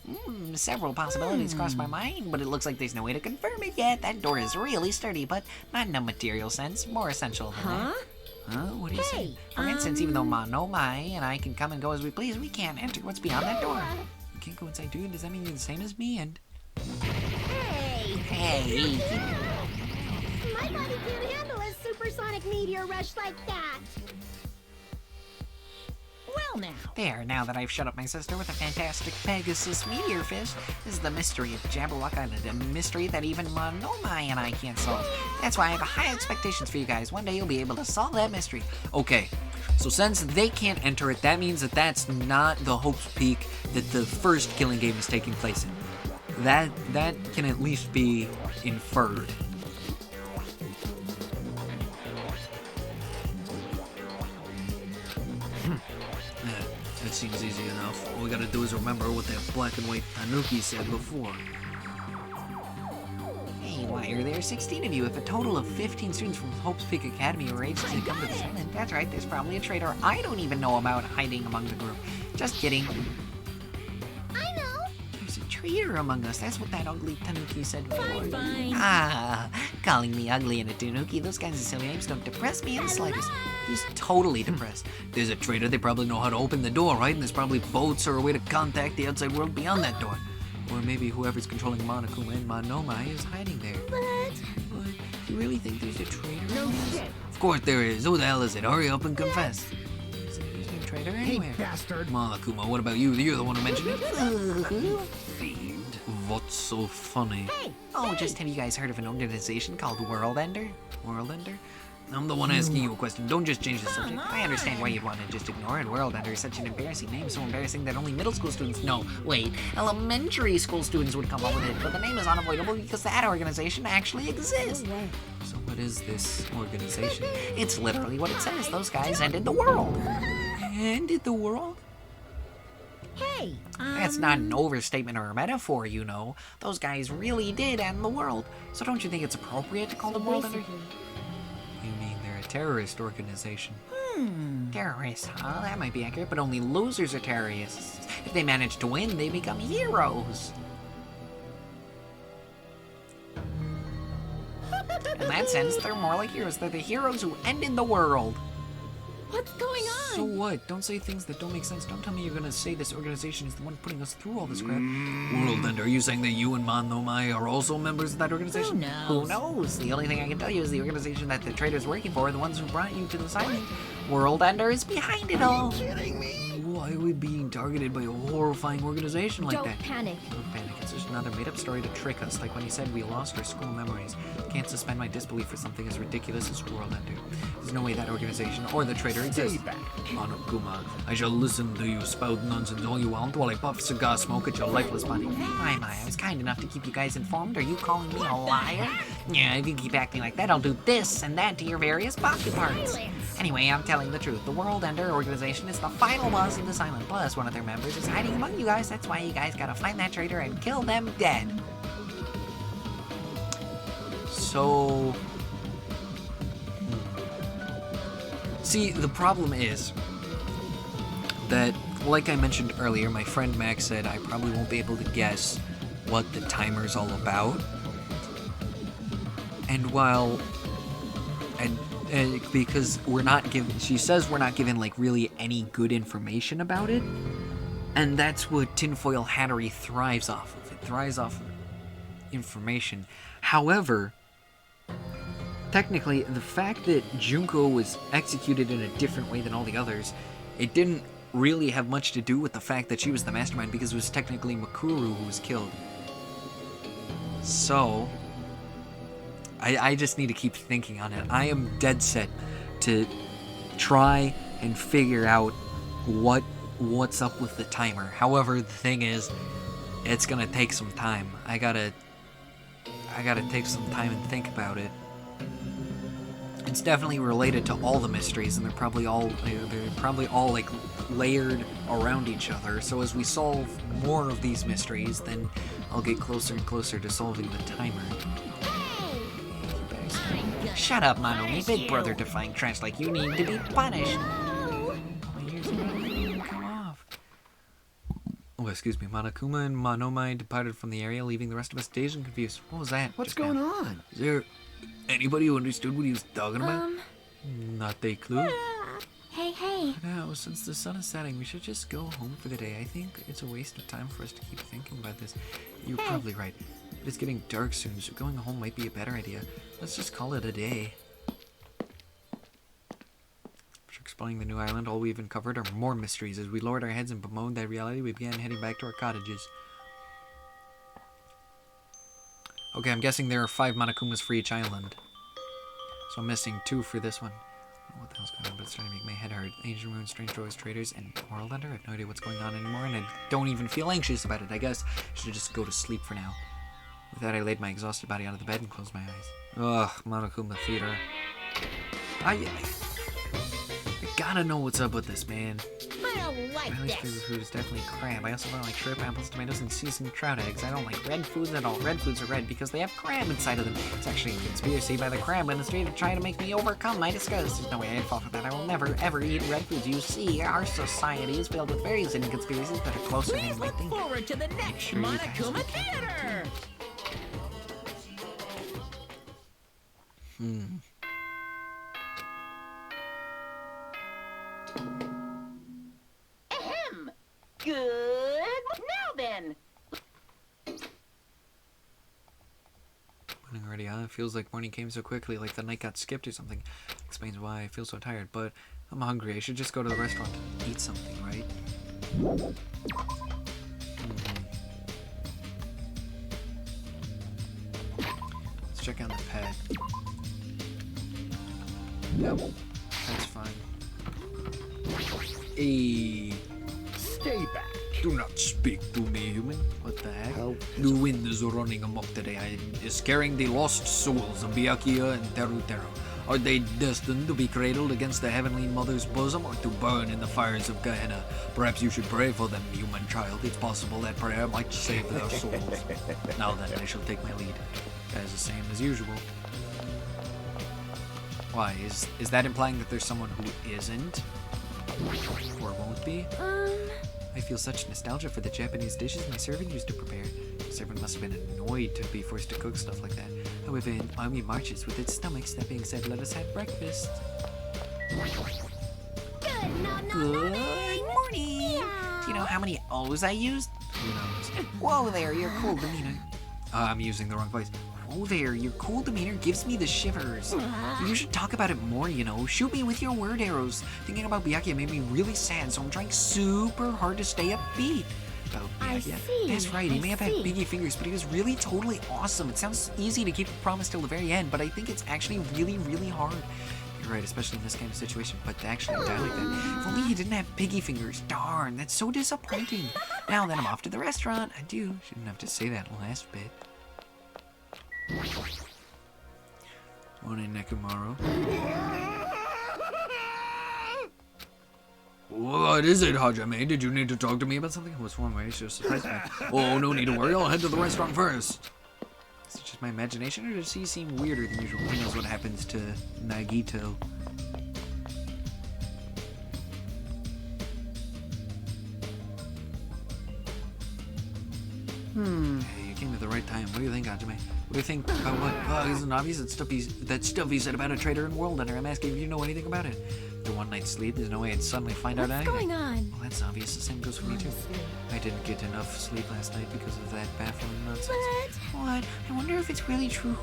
Several possibilities crossed my mind, but it looks like there's no way to confirm it yet. That door is really sturdy, but not in a material sense. More essential than that. Huh? What do you say? Hey. For instance, even though Mai and I can come and go as we please, we can't enter what's beyond that door. You can't go inside too? Does that mean you're the same as me? And Hey. Hey, My body can't handle a supersonic meteor rush like that. Well now. there, now that I've shut up my sister with a fantastic Pegasus meteor fish, is the mystery of Jabberwock Island, a mystery that even Mai and I can't solve. That's why I have high expectations for you guys. One day you'll be able to solve that mystery. okay, so since they can't enter it, that means that that's not the Hope's Peak that the first Killing Game is taking place in. That can at least be inferred. Yeah, that seems easy enough. All we gotta do is remember what that black and white tanuki said before. Hey, why are there 16 of you if a total of 15 students from Hope's Peak Academy were aged to come to this island? That's right, there's probably a traitor I don't even know about hiding among the group. Just kidding. I know. There's a traitor among us. That's what that ugly tanuki said before. Fine. Ah, calling me ugly and a tanuki, those kinds of silly names don't depress me in the slightest. He's totally depressed. There's a traitor, they probably know how to open the door, right? And there's probably boats or a way to contact the outside world beyond that door. Or maybe whoever's controlling Monokuma and Monomai is hiding there. But But you really think there's a traitor? no shit. Of course there is. Who the hell is it? Hurry up and confess. There's no traitor Hey, anywhere. bastard. Monokuma, what about you? You're the one who mentioned it. Fiend. What's so funny? Hey. Oh, just have you guys heard of an organization called World Ender? World Ender? I'm the one asking you a question. Don't just change the subject. I understand why you'd want to just ignore it. World Ender is such an embarrassing name, so embarrassing that only middle school students, no, wait, elementary school students would come up with it. But the name is unavoidable because that organization actually exists. So what is this organization? It's literally what it says. Those guys ended the world. Ended the world? Hey. That's not an overstatement or a metaphor, you know. Those guys really did end the world. So don't you think it's appropriate to call them World Ender? Basically. You mean they're a terrorist organization? Terrorists, huh? That might be accurate, but only losers are terrorists. If they manage to win, they become heroes. In that sense, they're more like heroes. They're the heroes who ended the world. What's going on? So what? Don't say things that don't make sense. Don't tell me you're gonna say this organization is the one putting us through all this crap. World Ender, are you saying that you and Monomai are also members of that organization? Who knows? The only thing I can tell you is the organization that the traitor's working for, the ones who brought you to this island. World Ender is behind it all. Why are we being targeted by a horrifying organization like Don't that? panic. Don't panic. It's just another made-up story to trick us, like when he said we lost our school memories. Can't suspend my disbelief for something as ridiculous as World Ender. There's no way that organization or the traitor exists. Monokuma, I shall listen to you spout nonsense all you want while I puff cigar smoke at your lifeless body. My, I was kind enough to keep you guys informed. Are you calling me a liar? Yeah, if you keep acting like that, I'll do this and that to your various body parts. Anyway, I'm telling the truth. The World Ender organization is the final boss of this island. Plus, one of their members is hiding among you guys. That's why you guys gotta find that traitor and kill them dead. So... See, the problem is that, like I mentioned earlier, my friend Max said I probably won't be able to guess what the timer's all about. And while... And because we're not given... She says we're not given, like, really any good information about it. And that's what Tinfoil Hattery thrives off of. It thrives off of information. However, technically, the fact that Junko was executed in a different way than all the others, it didn't really have much to do with the fact that she was the mastermind, because it was technically Makuru who was killed. So, I just need to keep thinking on it. I am dead set to try and figure out what's up with the timer. However, the thing is, it's gonna take some time. I gotta take some time and think about it. It's definitely related to all the mysteries, and they're probably all like layered around each other. So as we solve more of these mysteries, then I'll get closer and closer to solving the timer. Shut up, Monomi. Big brother defying trash like you need to be punished. My ears are gonna come off. Oh, excuse me. Monokuma and Monomai departed from the area, leaving the rest of us dazed and confused. What was that? What's going on? Is there anybody who understood what he was talking about? Not a clue. Hey. Now, since the sun is setting, we should just go home for the day. I think it's a waste of time for us to keep thinking about this. You're probably right. But it's getting dark soon, so going home might be a better idea. Let's just call it a day. After exploring the new island, all we've uncovered are more mysteries. As we lowered our heads and bemoaned that reality, we began heading back to our cottages. Okay, I'm guessing there are 5 Monokumas for each island. So I'm missing 2 for this one. I don't know what the hell's going on, but it's starting to make my head hurt. Ancient ruins, strange doors, traders, and World Ender. I have no idea what's going on anymore, and I don't even feel anxious about it. I guess I should just go to sleep for now. With that, I laid my exhausted body onto the bed and closed my eyes. Ugh, Monokuma Theater. I gotta know what's up with this, man. I don't like My least this. favorite food is definitely crab. I also don't like shrimp, apples, tomatoes, and seasoned trout eggs. I don't like red foods at all. Red foods are red because they have crab inside of them. It's actually a conspiracy by the crab industry to try to make me overcome my disgust. There's no way I'd fall for that. I will never, ever eat red foods. You see, our society is filled with various hidden conspiracies that are closer than you might think. Forward to the next sure you guys Monokuma Theater! Ahem. Good. Now then. Morning already, huh? It feels like morning came so quickly, like the night got skipped or something. Explains why I feel so tired, but I'm hungry. I should just go to the restaurant and eat something, right? Let's check out the pet. Yep, that's fine. Hey, Stay back. do not speak to me, human. What the heck? The wind is running amok today. I is carrying the lost souls of Byakuya and Terutero. Are they destined to be cradled against the Heavenly Mother's bosom or to burn in the fires of Gehenna? Perhaps you should pray for them, human child. It's possible that prayer might save their souls. Now then, I shall take my lead. As the same as usual. Why? Is that implying that there's someone who isn't? Or won't be? I feel such nostalgia for the Japanese dishes my servant used to prepare. The servant must have been annoyed to be forced to cook stuff like that. However, an army marches with its stomachs. That being said, let us have breakfast. Good morning. Do you know how many O's I used? Who knows? Whoa there, your cool demeanor. I'm using the wrong place. Whoa there, your cool demeanor gives me the shivers. You should talk about it more, you know. Shoot me with your word arrows. Thinking about Byakuya made me really sad, so I'm trying super hard to stay upbeat. About I Byakuya. see, That's right, he I may have had see. biggie fingers, but he was really totally awesome. It sounds easy to keep a promise till the very end, but I think it's actually really, really hard. You're right, especially in this kind of situation, but to actually die like that. If only he didn't have piggy fingers. Darn, that's so disappointing. Now then, I'm off to the restaurant. Adieu. Shouldn't have to say that last bit. Morning, Nekomaru. What is it, Hajime? Did you need to talk to me about something? What's wrong? Why are you so surprised? Oh, no need to worry. I'll head to the restaurant first. Is it just my imagination, or does he seem weirder than usual? Who knows what happens to Nagito? Hey, you came at the right time. What do you think, Hajime? What do you think about what? Isn't obvious that stuff he said about a traitor and world ender. I'm asking if you know anything about it. After one night's sleep, there's no way I'd suddenly find out anything. What's going on? Well, that's obvious. The same goes for me too. I didn't get enough sleep last night because of that baffling nonsense. What? I wonder if it's really true.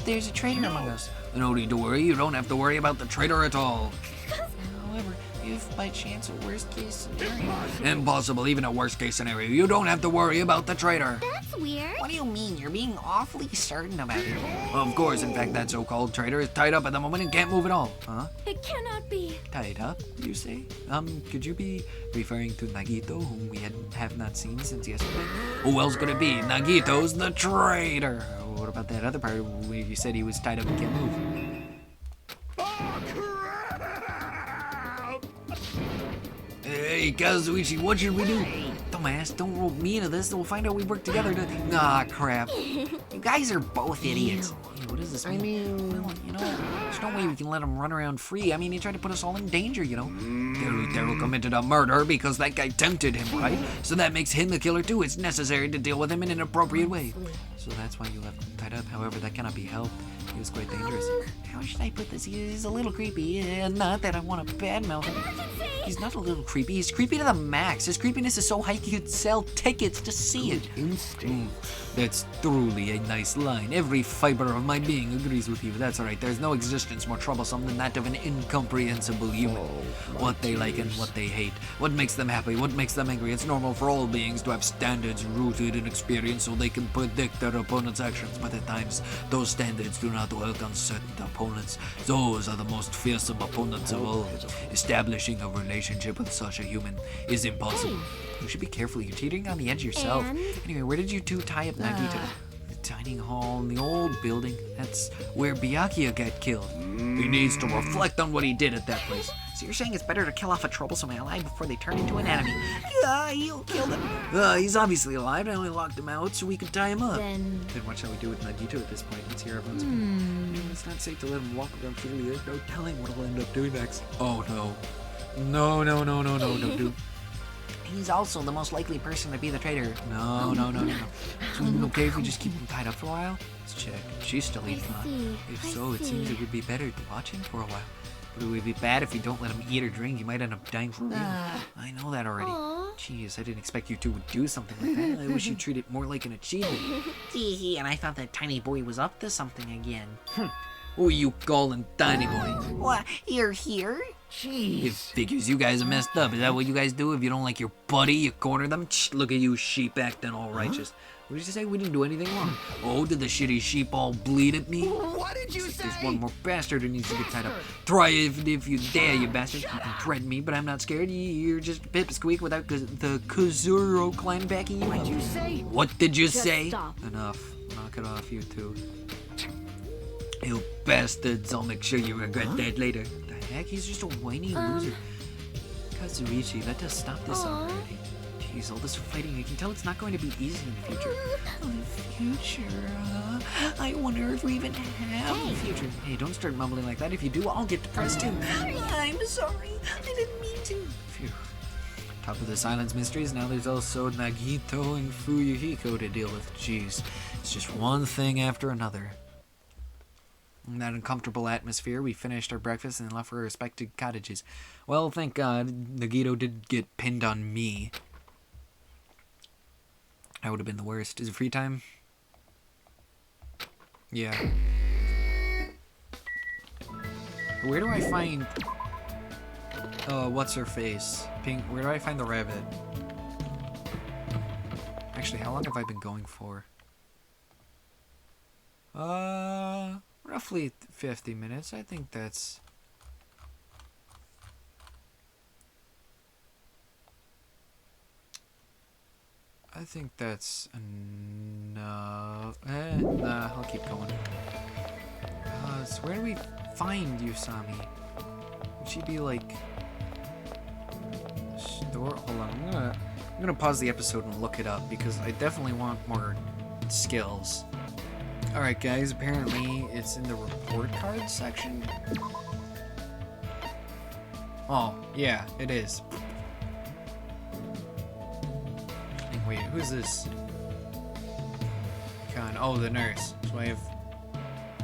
There's a traitor among us. No need to worry. You don't have to worry about the traitor at all. However, if by chance a worst case scenario... Impossible. Even a worst case scenario, you don't have to worry about the traitor. That's weird. What do you mean? You're being awfully certain about it. Of course. In fact, that so-called traitor is tied up at the moment and can't move at all. Huh? It cannot be. Tied up, you say? Could you be referring to Nagito, whom we have not seen since yesterday? Who else could it be? Nagito's the traitor. What about that other part where you said he was tied up and can't move? Oh, crap! Hey, Kazuichi, what should we do? Dumbass, don't rope me into this. We'll find out we work together to... Ah, crap. You guys are both idiots. Hey, what does this mean? Well, you know, there's no way we can let him run around free. I mean, he tried to put us all in danger, you know. Teru committed a murder because that guy tempted him, right? So that makes him the killer too. It's necessary to deal with him in an appropriate way. So that's why you left him tied up. However, that cannot be helped. He was quite dangerous. How should I put this? He's a little creepy. Not that I want to badmouth him. He's not a little creepy. He's creepy to the max. His creepiness is so high he could sell tickets to see it. That's truly a nice line. Every fiber of my being agrees with you. That's right. There's no existence more troublesome than that of an incomprehensible human. What they like and what they hate. What makes them happy, what makes them angry. It's normal for all beings to have standards rooted in experience so they can predict their opponent's actions. But at times, those standards do not work on certain opponents. Those are the most fearsome opponents of all. Establishing a relationship with such a human is impossible. You should be careful. You're teetering on the edge yourself. Anyway, where did you two tie up Nagito? The dining hall in the old building. That's where Byakuya got killed. He needs to reflect on what he did at that place. So you're saying it's better to kill off a troublesome ally before they turn into an enemy? Yeah, you killed him. He's obviously alive. I only locked him out so we could tie him up. Then What shall we do with Nagito at this point? Let's hear everyone's opinion. It's not safe to let him walk around freely. There's no telling what he'll end up doing next. Oh no. No, don't do. He's also the most likely person to be the traitor. No. So is it okay if we just keep him tied up for a while? Let's check. She's still eating, huh? If so, it seems it would be better to watch him for a while. But it would be bad if we don't let him eat or drink. He might end up dying for real. I know that already. Jeez, I didn't expect you two would do something like that. I wish you'd treat it more like an achievement. And I thought that tiny boy was up to something again. Who are you calling tiny boy? What? You're here? It figures you guys are messed up. Is that what you guys do? If you don't like your buddy, you corner them? Shh, look at you, sheep, acting all righteous. What did you say? We didn't do anything wrong. Oh, did the shitty sheep all bleed at me? What did you say? There's one more bastard who needs to get tied up. Try it if you dare, you bastard. You can threaten me, but I'm not scared. You're just a pipsqueak without the Kazuro clan backing you up. What did you say? What did you Just say? stop. Enough. Knock it off, you two. You bastards. I'll make sure you regret that later. The heck? He's just a whiny loser. Kazuichi, let us stop this already. Jeez, all this fighting, I can tell it's not going to be easy in the future. I wonder if we even have a future. Hey, don't start mumbling like that. If you do, I'll get depressed too. I'm sorry. I didn't mean to. Phew. Top of the silence mysteries, now there's also Nagito and Fuyuhiko to deal with. Jeez, it's just one thing after another. In that uncomfortable atmosphere, we finished our breakfast and left for our respective cottages. Well, thank God, Nagito did get pinned on me. That would have been the worst. Is it free time? Yeah. Where do I find... what's her face? Pink. Where do I find the rabbit? Actually, how long have I been going for? Roughly 50 minutes. I think that's... I think that's enough. Nah, I'll keep going. So where do we find Usami? Would she be like... Store? Hold on, I'm gonna pause the episode and look it up because I definitely want more skills. Alright guys, apparently it's in the report card section. Oh, yeah, it is. Wait, who's this? con. Oh, the nurse. So I have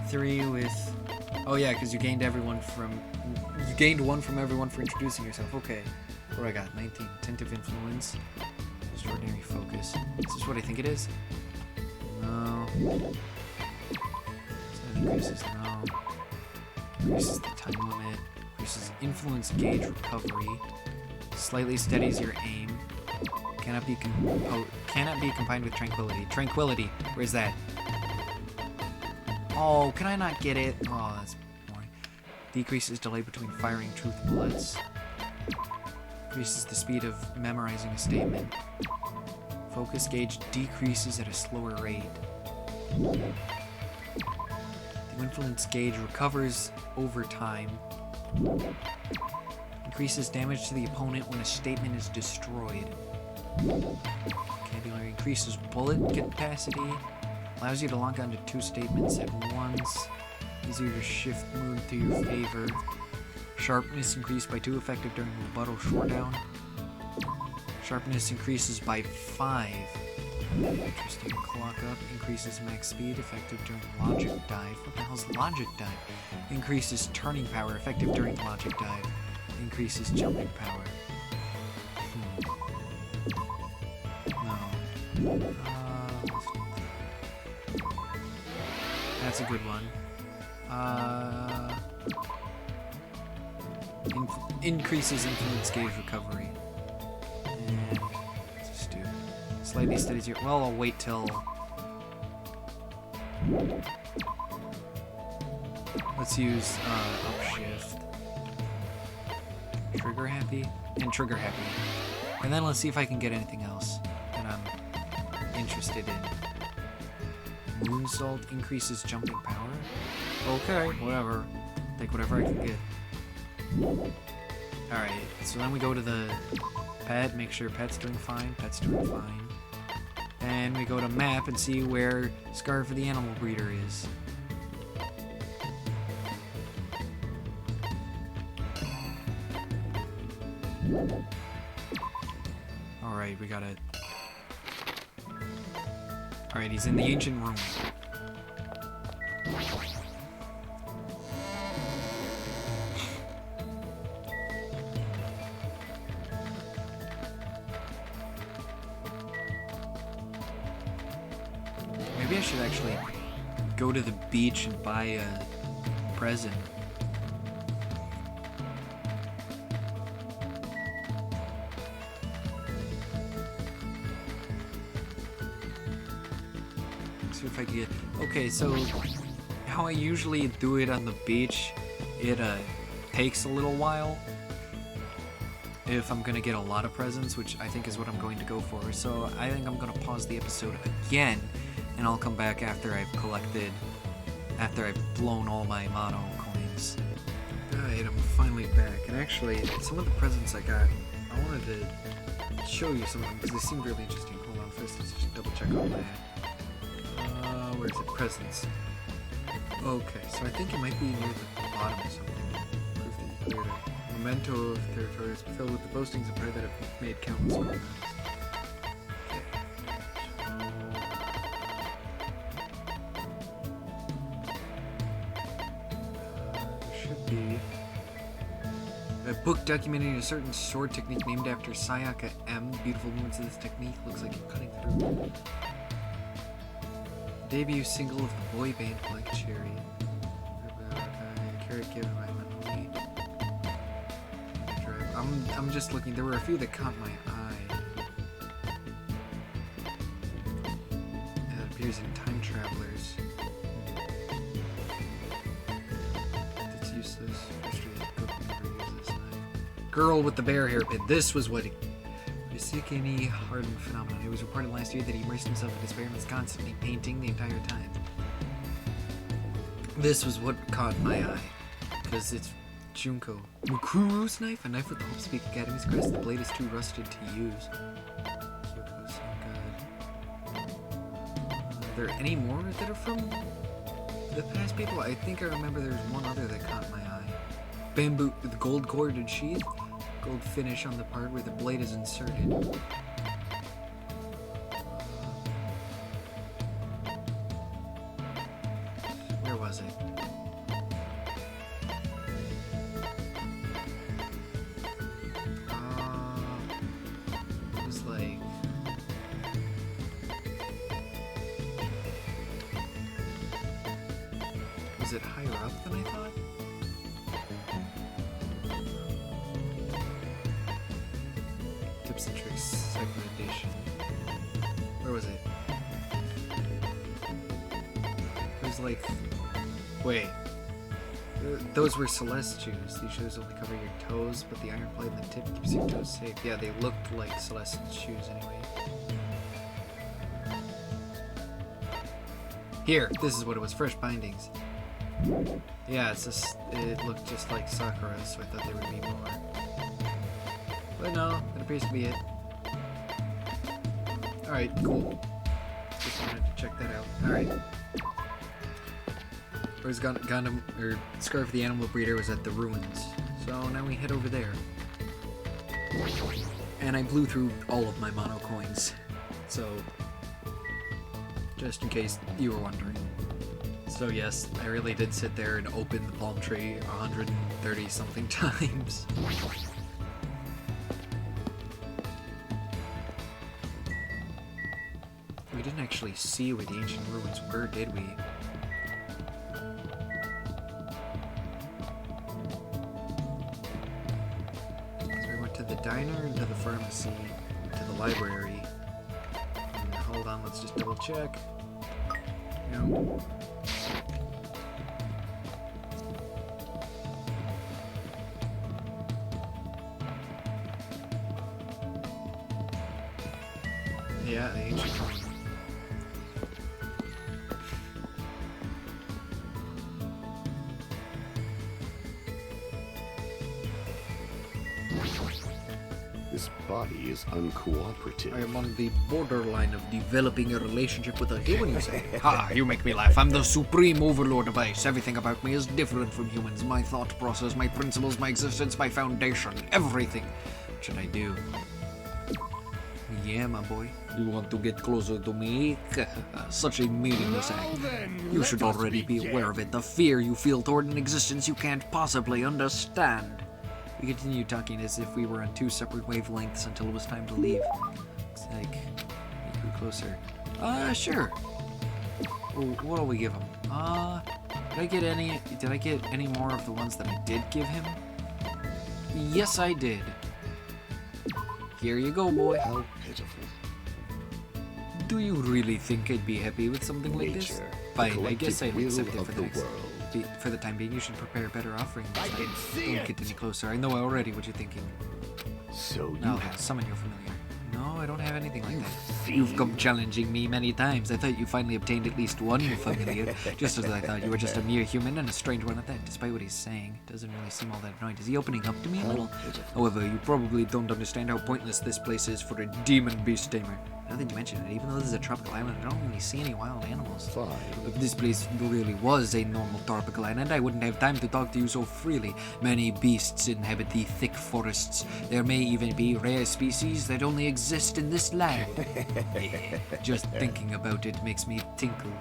3 with... Oh yeah, because you gained one from everyone for introducing yourself. Okay. What do I got? 19. Attentive influence. Extraordinary focus. Is this what I think it is? No. So increases no. Increases the time limit. Increases influence gauge recovery. Slightly steadies your aim. Cannot be combined with tranquility. Tranquility. Where's that? Oh, can I not get it? Oh, that's boring. Decreases delay between firing truth bullets. Increases the speed of memorizing a statement. Focus gauge decreases at a slower rate. The influence gauge recovers over time. Increases damage to the opponent when a statement is destroyed. Vocabulary increases bullet capacity. Allows you to lock onto 2 statements at once. Easier to shift mood to your favor. Sharpness increased by 2, effective during rebuttal showdown. Sharpness increases by 5. Interesting. Clock up. Increases max speed, effective during logic dive. What the hell's logic dive? Increases turning power, effective during logic dive. Increases jumping power. No. That's a good one. Increases influence gauge recovery. And let's just do slightly steadies your. Well, I'll wait till. Let's use upshift. Trigger happy and trigger happy, and then let's see if I can get anything else that I'm interested in. Moonsault increases jumping power. Okay, whatever. Take whatever I can get. Alright, so then we go to the pet, make sure pet's doing fine, pet's doing fine. And we go to map and see where Scarf of the Animal Breeder is. Alright, we got it. Alright, he's in the ancient room. Maybe I should actually go to the beach and buy a present. See if I can get... Okay, so how I usually do it on the beach, it takes a little while if I'm gonna get a lot of presents, which I think is what I'm going to go for. So I think I'm gonna pause the episode again, and I'll come back after I've blown all my mono coins. Alright, I'm finally back, and actually, some of the presents I got, I wanted to show you some of them because they seemed really interesting. Hold on, first let's just double check on that. Where is it? Presents. Okay, so I think it might be near the bottom or something. Proof that you cleared it. Memento of territories filled with the boastings of prayer that have made countless times. Should be a book documenting a certain sword technique named after Sayaka M. Beautiful movements of this technique. Looks like you're cutting through. Debut single of the boy band Black Cherry. Carrot given by Emily. I'm just looking. There were a few that caught my eye. It appears in Time Travelers. It's useless. Girl with the bear hairpin. This was what Isikini hardened phenomenon. It was reported last year that he immersed himself in despair and was constantly painting the entire time. This was what caught my eye, because it's Junko. Mukuru's knife, a knife with the Hope Speak Academy's crest. The blade is too rusted to use. Kyoko's so good. Are there any more that are from the past people? I think I remember there's one other that caught my eye. Bamboo, the gold corded sheath. Gold finish on the part where the blade is inserted. Was it higher up than I thought? Tips and tricks, second edition. Where was it? It was like... Wait. Those were Celeste shoes. These shoes only cover your toes, but the iron plate in the tip keeps your toes safe. Yeah, they looked like Celeste shoes anyway. Here, this is what it was. Fresh bindings. Yeah, it looked just like Sakura's, so I thought there would be more. But no, that appears to be it. Alright, cool. Just wanted to check that out. Alright. Where's Gundam, or Scarf the Animal Breeder was at the ruins. So now we head over there. And I blew through all of my mono coins. So, just in case you were wondering. So yes, I really did sit there and open the palm tree 130 something times. We didn't actually see where the ancient ruins were, did we? To the diner, to the pharmacy, to the library. And hold on, let's just double check. No. Yeah, the ancient one. This body is uncooperative. I am on the borderline of developing a relationship with a human, you say? Ha, you make me laugh. I'm the supreme overlord of ice. Everything about me is different from humans. My thought process, my principles, my existence, my foundation. Everything. What should I do? Yeah, my boy. You want to get closer to me? Such a meaningless act. You should already be aware of it. The fear you feel toward an existence you can't possibly understand. We continued talking as if we were on two separate wavelengths until it was time to leave. Looks like we grew closer. Sure. What'll we give him? Did I get any more of the ones that I did give him? Yes, I did. Here you go, boy. How pitiful. Do you really think I'd be happy with something like this? Fine, I guess I'd accept it for the next. For the time being, you should prepare a better offering. Don't get any closer. I know already what you're thinking. So Now then, summon your familiar. No, I don't have anything like that. You've come challenging me many times. I thought you finally obtained at least one familiar, just as I thought you were just a mere human and a strange one at that. Despite what he's saying, it doesn't really seem all that annoying. Is he opening up to me a little? However, you probably don't understand how pointless this place is for a demon beast tamer. Now that you mention it, even though this is a tropical island, I don't really see any wild animals. Fine. If this place really was a normal tropical island, I wouldn't have time to talk to you so freely. Many beasts inhabit the thick forests. There may even be rare species that only exist in this land. Just thinking about it makes me tinkle.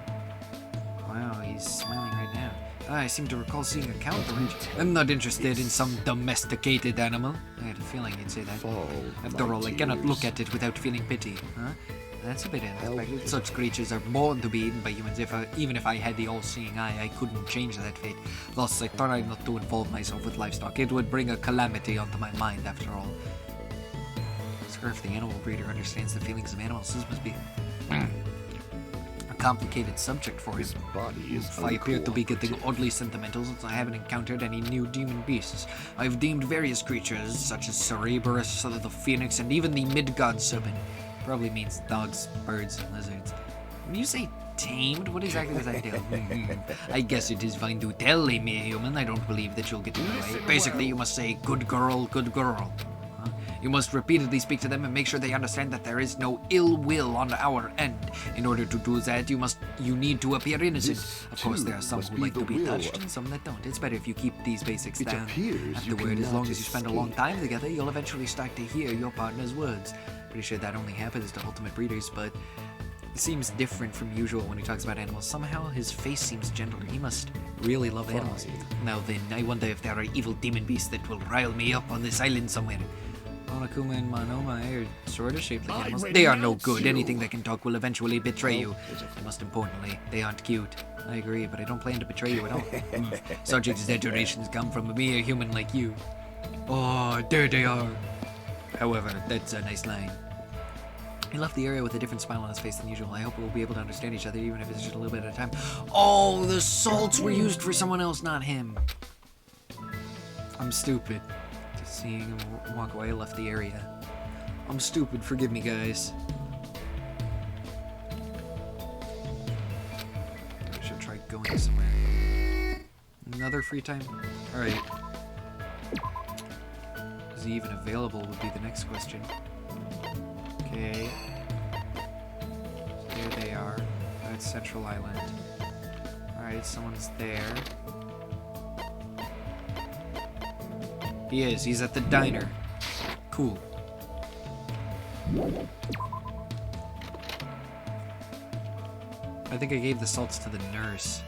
Wow, he's smiling right now. I seem to recall seeing a counterage. I'm not interested in some domesticated animal. I had a feeling you'd say that. After all, I cannot look at it without feeling pity. Huh? That's a bit unexpected. Such creatures are born to be eaten by humans. Even if I had the all-seeing eye, I couldn't change that fate. Thus, I tried not to involve myself with livestock. It would bring a calamity onto my mind, after all. Scarf, the animal breeder, understands the feelings of animals. This must be a complicated subject for him. If I appear to be getting oddly sentimental since I haven't encountered any new demon beasts. I've deemed various creatures, such as Cerberus, the Phoenix, and even the Mid-God Serpent. Probably means dogs, birds, and lizards. When you say tamed, what exactly does that do? I guess it is fine to tell a mere human. I don't believe that you'll get in the way. Basically, you must say, good girl, good girl. You must repeatedly speak to them and make sure they understand that there is no ill will on our end. In order to do that, you need to appear innocent. Of course, there are some who like to be touched and some that don't. It's better if you keep these basics down. Afterward, as long as you spend a long time together, you'll eventually start to hear your partner's words. Pretty sure that only happens to ultimate breeders, but it seems different from usual when he talks about animals. Somehow his face seems gentler. He must really love animals. Now then, I wonder if there are evil demon beasts that will rile me up on this island somewhere. Monokuma and Monomai are sort of shaped like I animals. They are no renounce good. you. Anything that can talk will eventually betray you. And most importantly, they aren't cute. I agree, but I don't plan to betray you at all. Such exaggerations come from a mere human like you. Oh, there they are. However, that's a nice line. He left the area with a different smile on his face than usual. I hope we'll be able to understand each other, even if it's just a little bit at a time. Oh, the salts were used for someone else, not him. I'm stupid. Just seeing him walk away, I left the area. I'm stupid, forgive me, guys. I should try going somewhere. Another free time? Alright. Is he even available would be the next question. Okay. So there they are. That's Central Island. Alright, someone's there. He is. He's at the diner. Cool. I think I gave the salts to the nurse.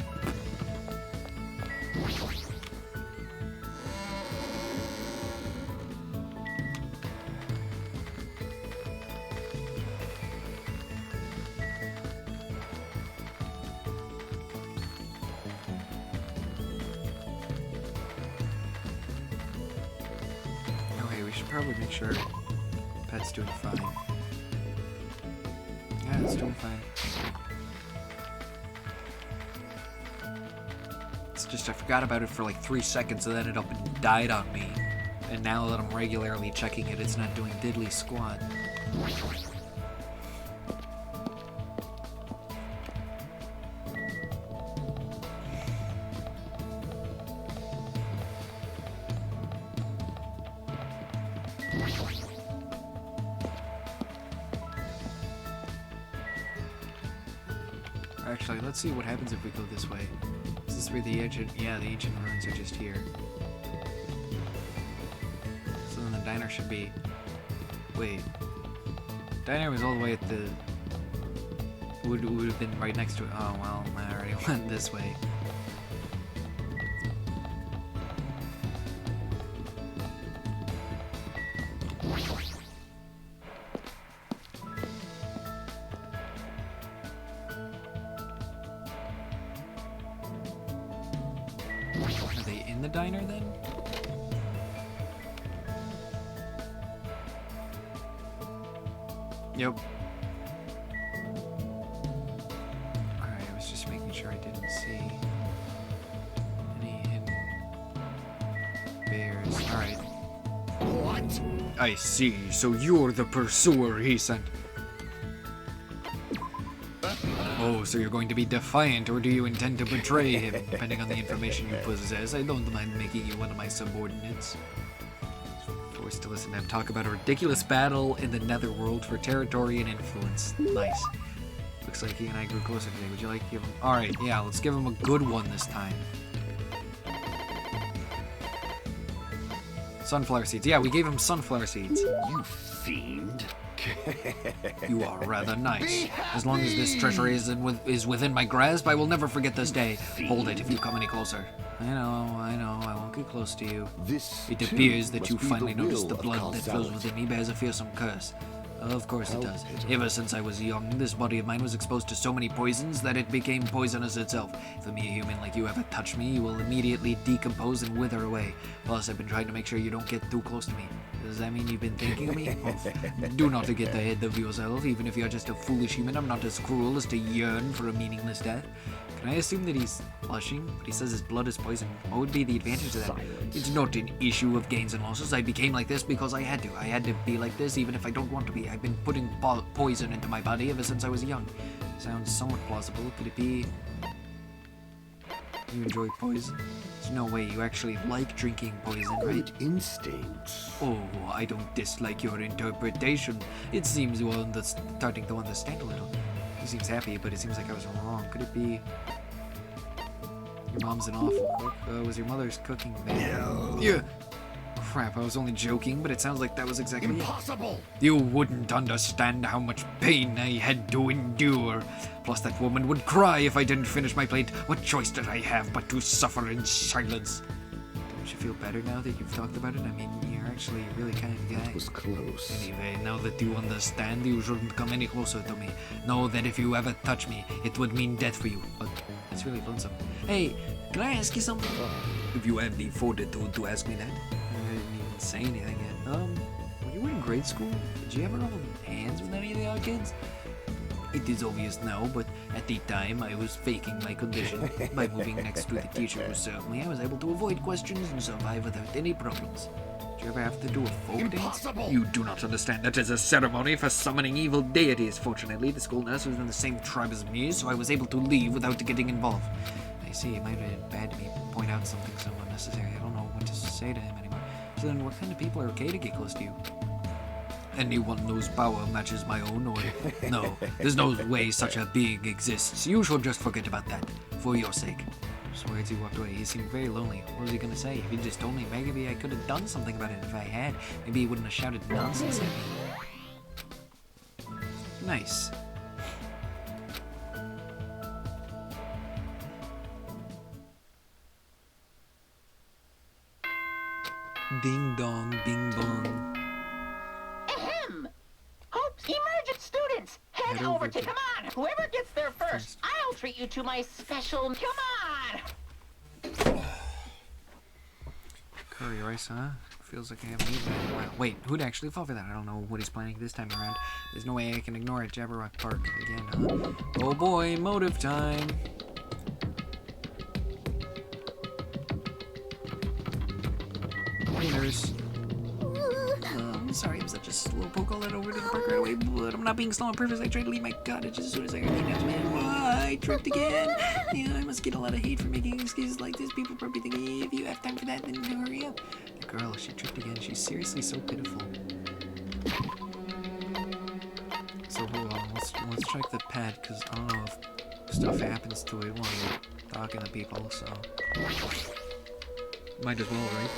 Okay, we should probably make sure Pet's doing fine. Yeah, it's doing fine. It's just I forgot about it for like 3 seconds and then it up and died on me. And now that I'm regularly checking it, it's not doing diddly squat. Actually, let's see what happens if we go this way. Is this where the ancient... Yeah, the ancient ruins are just here. So then the diner should be... Wait. Diner was all the way at the... Would have been right next to it. Oh, well, I already went this way. Are they in the diner then? Yep. Alright, I was just making sure I didn't see any hidden bears. Alright. What? I see, so you're the pursuer he sent. Oh, so you're going to be defiant, or do you intend to betray him? Depending on the information you possess, I don't mind making you one of my subordinates. Forced to listen to him talk about a ridiculous battle in the netherworld for territory and influence. Nice. Looks like he and I grew closer today. Would you like to give him... Alright, yeah, let's give him a good one this time. Sunflower seeds. Yeah, we gave him sunflower seeds. You fiend. You are rather nice. As long as this treasure is within my grasp, I will never forget this day. Hold it if you come any closer. I know, I won't get close to you. This It too appears that must you be finally the noticed will the of blood that flows causality. within me bears a fearsome curse. Of course it does. Ever since I was young, this body of mine was exposed to so many poisons that it became poisonous itself. If a mere human like you ever touch me, you will immediately decompose and wither away. Plus, I've been trying to make sure you don't get too close to me. Does that mean you've been thinking of me? Oh, do not get ahead of yourself. Even if you're just a foolish human, I'm not as cruel as to yearn for a meaningless death. Can I assume that he's blushing? But he says his blood is poison. What would be the advantage of that? Silence. It's not an issue of gains and losses. I became like this because I had to. I had to be like this even if I don't want to be. I've been putting poison into my body ever since I was young. Sounds somewhat plausible. Could it be... You enjoy poison? There's no way you actually like drinking poison, right? Good instincts. Oh, I don't dislike your interpretation. It seems you're starting to understand a little. He seems happy, but it seems like I was wrong. Could it be... Your mom's an awful cook? Was your mother's cooking bad? No. Yeah. Crap, I was only joking, but it sounds like that was exactly it. Impossible! You wouldn't understand how much pain I had to endure. Plus, that woman would cry if I didn't finish my plate. What choice did I have but to suffer in silence? Don't Don't you feel better now that you've talked about it? I mean, you're actually a really kind guy. It was close. Anyway, now that you understand, you shouldn't come any closer to me. Know that if you ever touch me, it would mean death for you. But it's really lonesome. Hey, can I ask you something? If you have the fortitude to ask me that. I didn't even say anything yet. When you were in grade school, did you ever hold hands with any of the other kids? It is obvious now, but at the time I was faking my condition by moving next to the teacher who served me. I was able to avoid questions and survive without any problems. Did you ever have to do a folk Impossible! dance? You do not understand. That is a ceremony for summoning evil deities. Fortunately, the school nurse was in the same tribe as me, so I was able to leave without getting involved. I see, it might have been bad to me point out something so unnecessary. I don't know what to say to him anymore. So then what kind of people are okay to get close to you? Anyone whose power matches my own, or no, there's no way such a being exists. You should just forget about that, for your sake. Just words he walked away. He seemed very lonely. What was he gonna say? If he just told me, maybe I could have done something about it if I had. Maybe he wouldn't have shouted nonsense at me. Nice. Ding dong, bing bong. Ahem! Hopes, emergent students, head over to, come on, whoever gets there first, I'll treat you to my special, come on! Curry rice, huh? Feels like I haven't eaten in a while. Wait, who'd actually fall for that? I don't know what he's planning this time around. There's no way I can ignore it. Jabberwock Park again, huh? Oh boy, motive time. Winners. I'm sorry, I'm such a slow poke all that over to the park right away, but I'm not being slow on purpose. I tried to leave my cottage as soon as I heard the announcement. I tripped again. Yeah, I must get a lot of hate for making excuses like this. People probably thinking, if you have time for that, then hurry up. The girl, she tripped again. She's seriously so pitiful. So hold on, let's check the pad, because I don't know if stuff happens to it while you're talking to people, so might as well, right?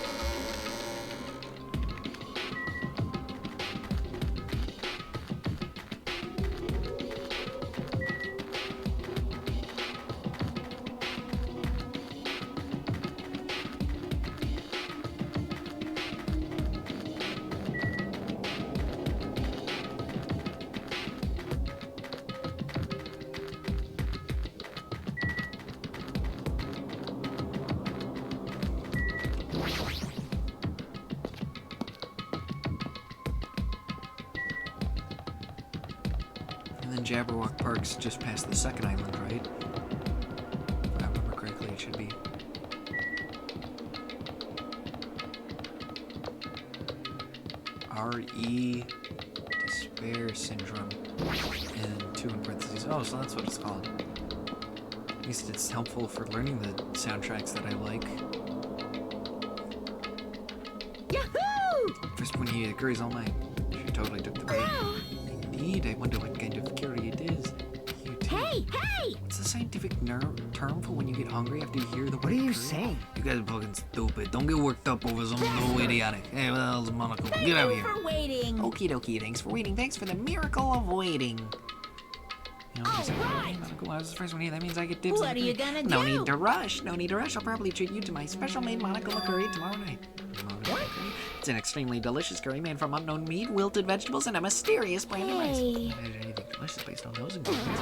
And then Jabberwock Park's just past the second island, right? If I remember correctly, it should be. RE Despair Syndrome. And 2 in parentheses. Oh, so that's what it's called. At least it's helpful for learning the soundtracks that I like. Yahoo! First when he agrees all night. She totally took the bait. Indeed, I wonder what kind of curry it is. You too. Hey, hey! What's the scientific term for when you get hungry after you hear the word What are you curry? saying? You guys are fucking stupid. Don't get worked up over something so idiotic. Hey, what the hell's a monocle? Get out of here. For waiting. Okie dokie, thanks for waiting. Thanks for the miracle of waiting. You know, he's like, right. monocle. I was the first one here. That means I get dibs. What on are the you curry. gonna do? No need to rush. No need to rush. I'll probably treat you to my special made monocle curry tomorrow night. Monocle curry? It's an extremely delicious curry made from unknown meat, wilted vegetables, and a mysterious brand of rice. Hey. Imagine anything delicious based on those ingredients.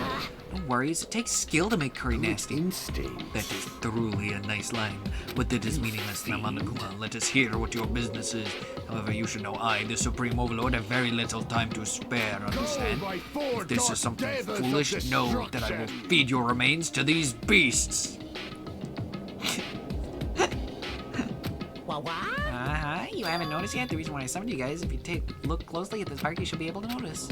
Don't worry, it takes skill to make curry nasty. Instinct. That is truly a nice line, but that is meaningless, Namanakuma. Let us hear what your business is. However, you should know I, the Supreme Overlord, have very little time to spare, understand? by 4 If this dark is something daggers of foolish, know that I will destruction. feed your remains to these beasts. You haven't noticed yet? The reason why I summoned you guys, if you look closely at this park, you should be able to notice.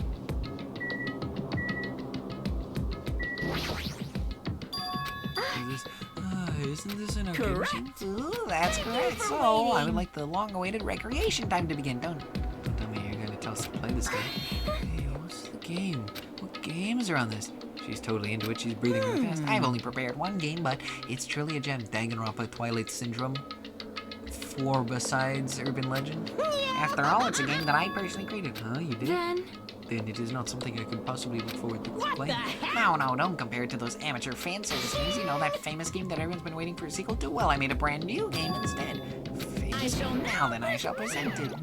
Isn't this an Correct. Ooh, that's correct. for So, I waiting. would like the long-awaited recreation time to begin. Don't Tell me you're gonna tell us to play this game. Hey, what's the game? What games are on this? She's totally into it. She's breathing really fast. I've only prepared one game, but it's truly a gem. Danganronpa Twilight Syndrome. 4 besides Urban Legend. After all, it's a game that I personally created. Huh? You did? Then it is not something I could possibly look forward to playing. No, don't compare it to those amateur fan service games. You know, that famous game that everyone's been waiting for a sequel to? Well, I made a brand new game instead. Now then, I shall present it.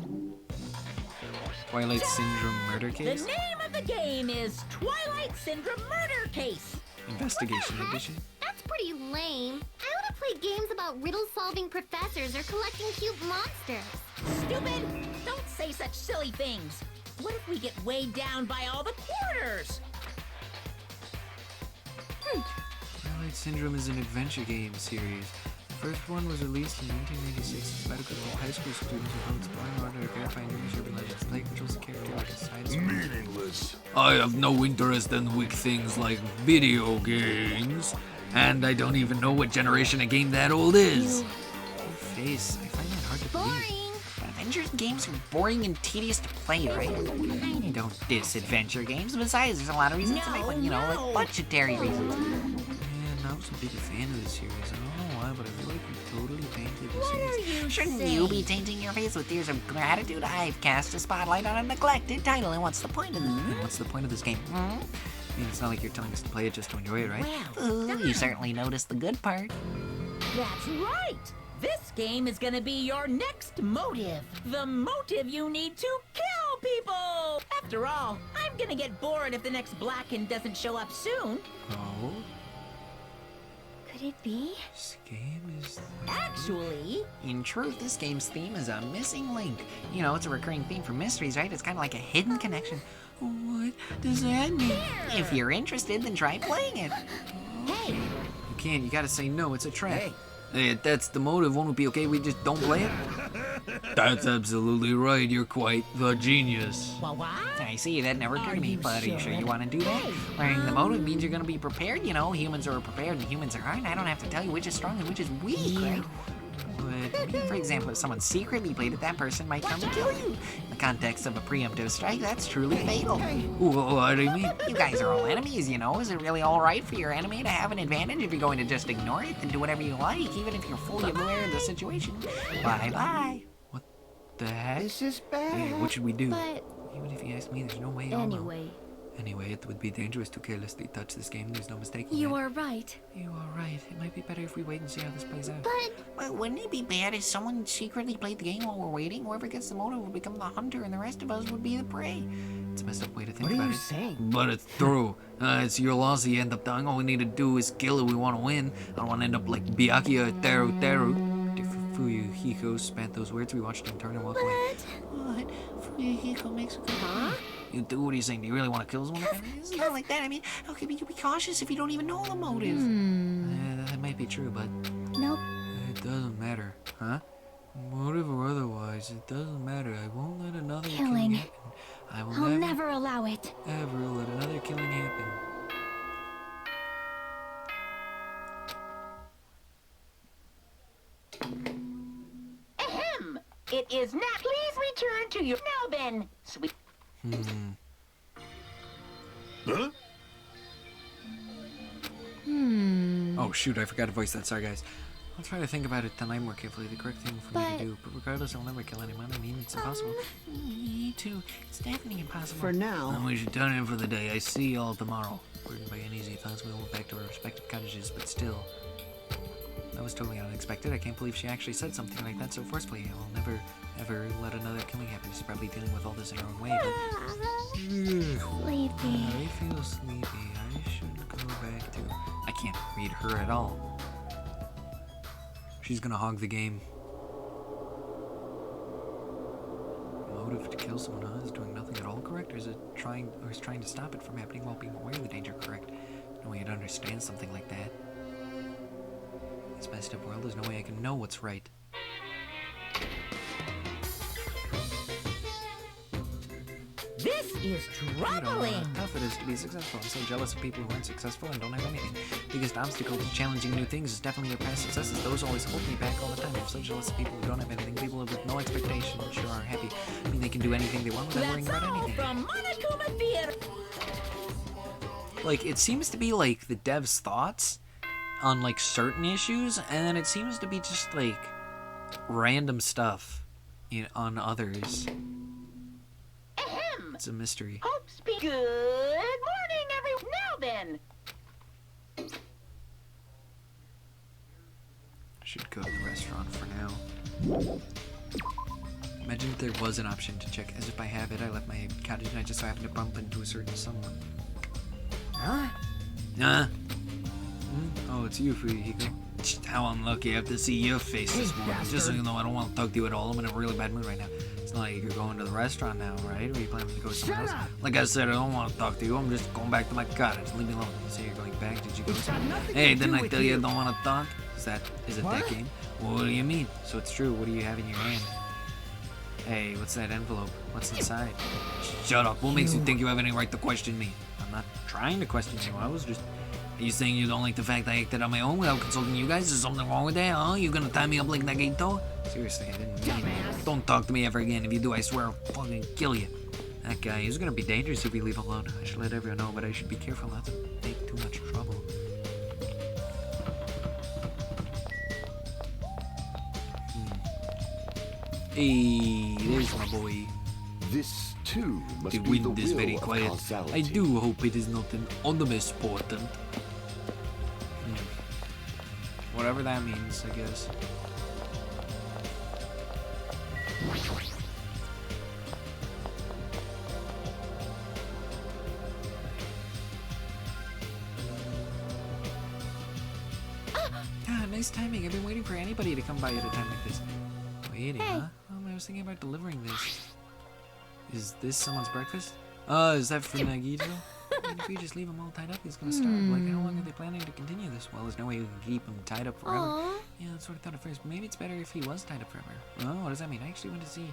Twilight Syndrome murder The case? name of the game is Twilight Syndrome Murder Case. Investigation edition? That's pretty lame. I want to play games about riddle-solving professors or collecting cute monsters. Stupid! Don't say such silly things. What if we get weighed down by all the quarters? Twilight Syndrome is an adventure game series. The first one was released in 1996. It's about a group of high school students who go exploring order to verify numerous urban legends. Play controls the character like a side scroll. Meaningless. I have no interest in weak things like video games. And I don't even know what generation a game that old is. Your face, I find that hard to believe. Boring. But adventure games are boring and tedious to play, right? I don't diss adventure games. Besides, there's a lot of reasons to make one, you know, like budgetary reasons. Man, I was a big fan of this series. I don't know why, but I feel like you totally tainted this series. Shouldn't you be tainting your face with tears of gratitude? I've cast a spotlight on a neglected title, and what's the point of this? And what's the point of this game? I mean, it's not like you're telling us to play it just to enjoy it, right? Ooh, you certainly noticed the good part. That's right! This game is gonna be your next motive. The motive you need to kill people! After all, I'm gonna get bored if the next Blacken doesn't show up soon. Oh, Could it be? this game is... Actually, In truth, this game's theme is a missing link. You know, it's a recurring theme for mysteries, right? It's kind of like a hidden connection. What does that mean? If you're interested, then try playing it. hey, You can't, you gotta say no, it's a trap. Hey, if that's the motive, won't it be okay we just don't play it? That's absolutely right, you're quite the genius. what? I see, that never occurred to me, you but are you sure you sure? want to do that? Learning the motive means you're going to be prepared, you know. Humans are prepared and humans aren't. I don't have to tell you which is strong and which is weak, right? But, I mean, for example, if someone secretly played it, that person might come and kill you. In the context of a preemptive strike, that's truly fatal. What do you mean? You guys are all enemies, you know. Is it really all right for your enemy to have an advantage if you're going to just ignore it and do whatever you like, even if you're fully aware of the situation? Bye-bye. What the heck? This is bad. Hey, what should we do? But Even if you ask me, there's no way I'll know. anyway, Anyway, it would be dangerous to carelessly touch this game. There's no mistaking you it. are right. You are right. It might be better if we wait and see how this plays out. But Well, wouldn't it be bad if someone secretly played the game while we're waiting? Whoever gets the motive would become the hunter and the rest of us would be the prey. It's a messed up way to think What are about you it. saying? But it's true. It's your loss that you end up dying. All we need to do is kill it. We want to win. I don't want to end up like Byakuya or Teru Teru. Fuyuhiko spat those words. We watched him turn and walk away. What? Fuyuhiko makes a good point. You do? What are you saying? Do you really want to kill someone? It's not like that. I mean, how can you be cautious if you don't even know the motive? That might be true, but nope. it doesn't matter, huh? Motive or otherwise, it doesn't matter. I won't let another killing Killing. happen. I will I'll never, never allow it. ever let another killing happen. Ahem! It is not. Please return to your. Now then, sweet. Huh? Oh shoot, I forgot to voice that. Sorry guys. I'll try to think about it tonight more carefully. The correct thing for me But- to do. But regardless, I'll never kill anyone. I mean, it's impossible. Me too. It's definitely impossible. For now. And we should turn in for the day. I see y'all tomorrow. Burdened by uneasy thoughts, we went back to our respective cottages, but still. That was totally unexpected. I can't believe she actually said something like that so forcefully. I will never, ever let another killing happen. She's probably dealing with all this in her own way, but... Sleepy. I feel sleepy. I should go back to... I can't read her at all. She's gonna hog the game. Motive to kill someone, huh? Is doing nothing at all correct? Or is trying to stop it from happening while being aware of the danger correct? No way to understand something like that. In this messed up world, there's no way I can know what's right. this is You know troubling. how tough it is to be successful. I'm so jealous of people who aren't successful and don't have anything. Biggest obstacle to challenging new things is definitely your past successes. Those always hold me back all the time. I'm so jealous of people who don't have anything. People with no expectation sure are happy. I mean, they can do anything they want without worrying That's about all anything. from Monokuma Theater. Like, it seems to be like the devs' thoughts on like certain issues, and then it seems to be just like random stuff on others. Ahem! It's a mystery. Hopes be good morning, everyone. Now then, I should go to the restaurant for now. Imagine if there was an option to check as if by habit I left my cottage and I just so happened to bump into a certain someone. Huh? Huh? Oh, it's you, Fuyuhiko. How unlucky I have to see your face this morning. Just so you know, I don't want to talk to you at all. I'm in a really bad mood right now. It's not like you're going to the restaurant now, right? Or are you planning to go somewhere else? Like I said, I don't want to talk to you. I'm just going back to my cottage. Leave me alone. You say you're going back? Did you go somewhere? Hey, didn't I tell you I don't want to talk? Is it that game? What do you mean? So it's true. What do you have in your hand? Hey, what's that envelope? What's inside? Shut up. What makes you think you have any right to question me? I'm not trying to question you. I was just... Are you saying you don't like the fact I acted on my own without consulting you guys? Is something wrong with that, huh? You gonna tie me up like Nagito? Seriously, I didn't mean it. Don't talk to me ever again. If you do, I swear I'll fucking kill you. That guy is gonna be dangerous if we leave alone. I should let everyone know, but I should be careful not to make too much trouble. Hey, there's my boy. This too must The be the wind is will very of quiet. causality. I do hope it is not an omnipotent. Whatever that means, I guess. Ah, nice timing. I've been waiting for anybody to come by at a time like this. Waiting, huh? I was thinking about delivering this. Is this someone's breakfast? Is that for Nagito? I mean, if we just leave him all tied up, he's gonna starve. Like, how long are they planning to continue this? Well, there's no way we can keep him tied up forever. Aww. Yeah, that's what I thought at first. Maybe it's better if he was tied up forever. Oh, what does that mean? I actually went to see,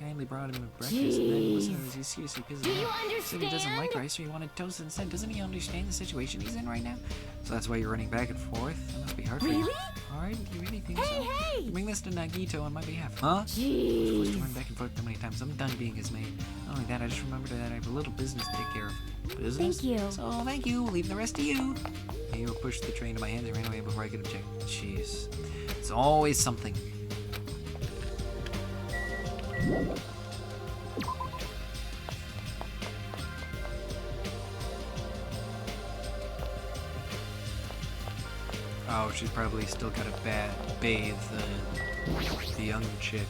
kindly brought him a breakfast, and then listened to his seriously pissed Do you off. Said he doesn't like understand? rice, so he wanted toast instead. Doesn't he understand the situation he's in right now? So that's why you're running back and forth? That must be hard for you. Really? Alright, you really think so? Hey! You bring this to Nagito on my behalf, huh? I was forced to Jeez. run back and forth that many times. I'm done being his maid. Not only that, I just remembered that I have a little business to take care of. Business? Thank you. So, thank you. We'll leave the rest to you. Hero pushed the tray into my hand and ran away before I could object. Jeez. It's always something. Oh, she's probably still got to bathe the young chick.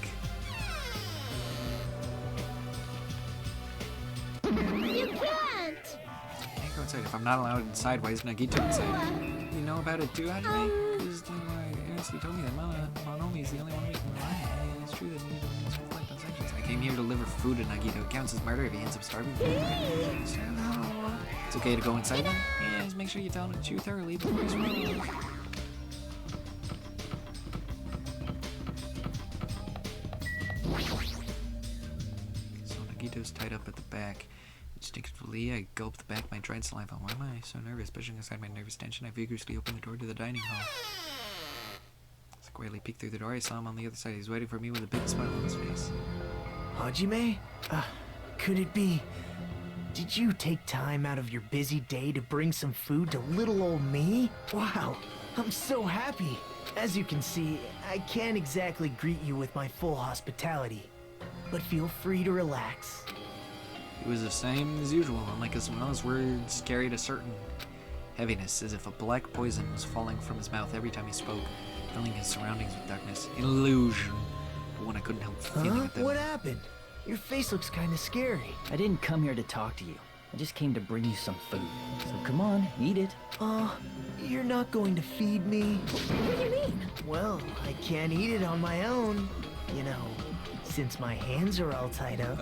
You can't! I can't go inside. If I'm not allowed inside, why is Nagito inside? You know about it too, Hajime? Because Ernestine told me that Monomi is the only one we can rely on. It's true that Nagito needs to reflect on sanctions. I came here to deliver food to Nagito. It counts as murder if he ends up starving. So, it's okay to go inside then? Yeah, just make sure you tell him to chew thoroughly before he's wrong. So Nagito's tied up at the back. Instinctively, I gulped back my dried saliva. Why am I so nervous? Pushing aside my nervous tension, I vigorously opened the door to the dining hall. As I quietly peeked through the door, I saw him on the other side. He was waiting for me with a big smile on his face. Hajime? Could it be... Did you take time out of your busy day to bring some food to little old me? Wow, I'm so happy. As you can see, I can't exactly greet you with my full hospitality. But feel free to relax. It was the same as usual, unlike his his words carried a certain heaviness, as if a black poison was falling from his mouth every time he spoke, filling his surroundings with darkness. Illusion. But when I couldn't help feeling it then. What happened? Your face looks kind of scary. I didn't come here to talk to you. I just came to bring you some food. So come on, eat it. You're not going to feed me? What do you mean? Well, I can't eat it on my own. You know, since my hands are all tied up.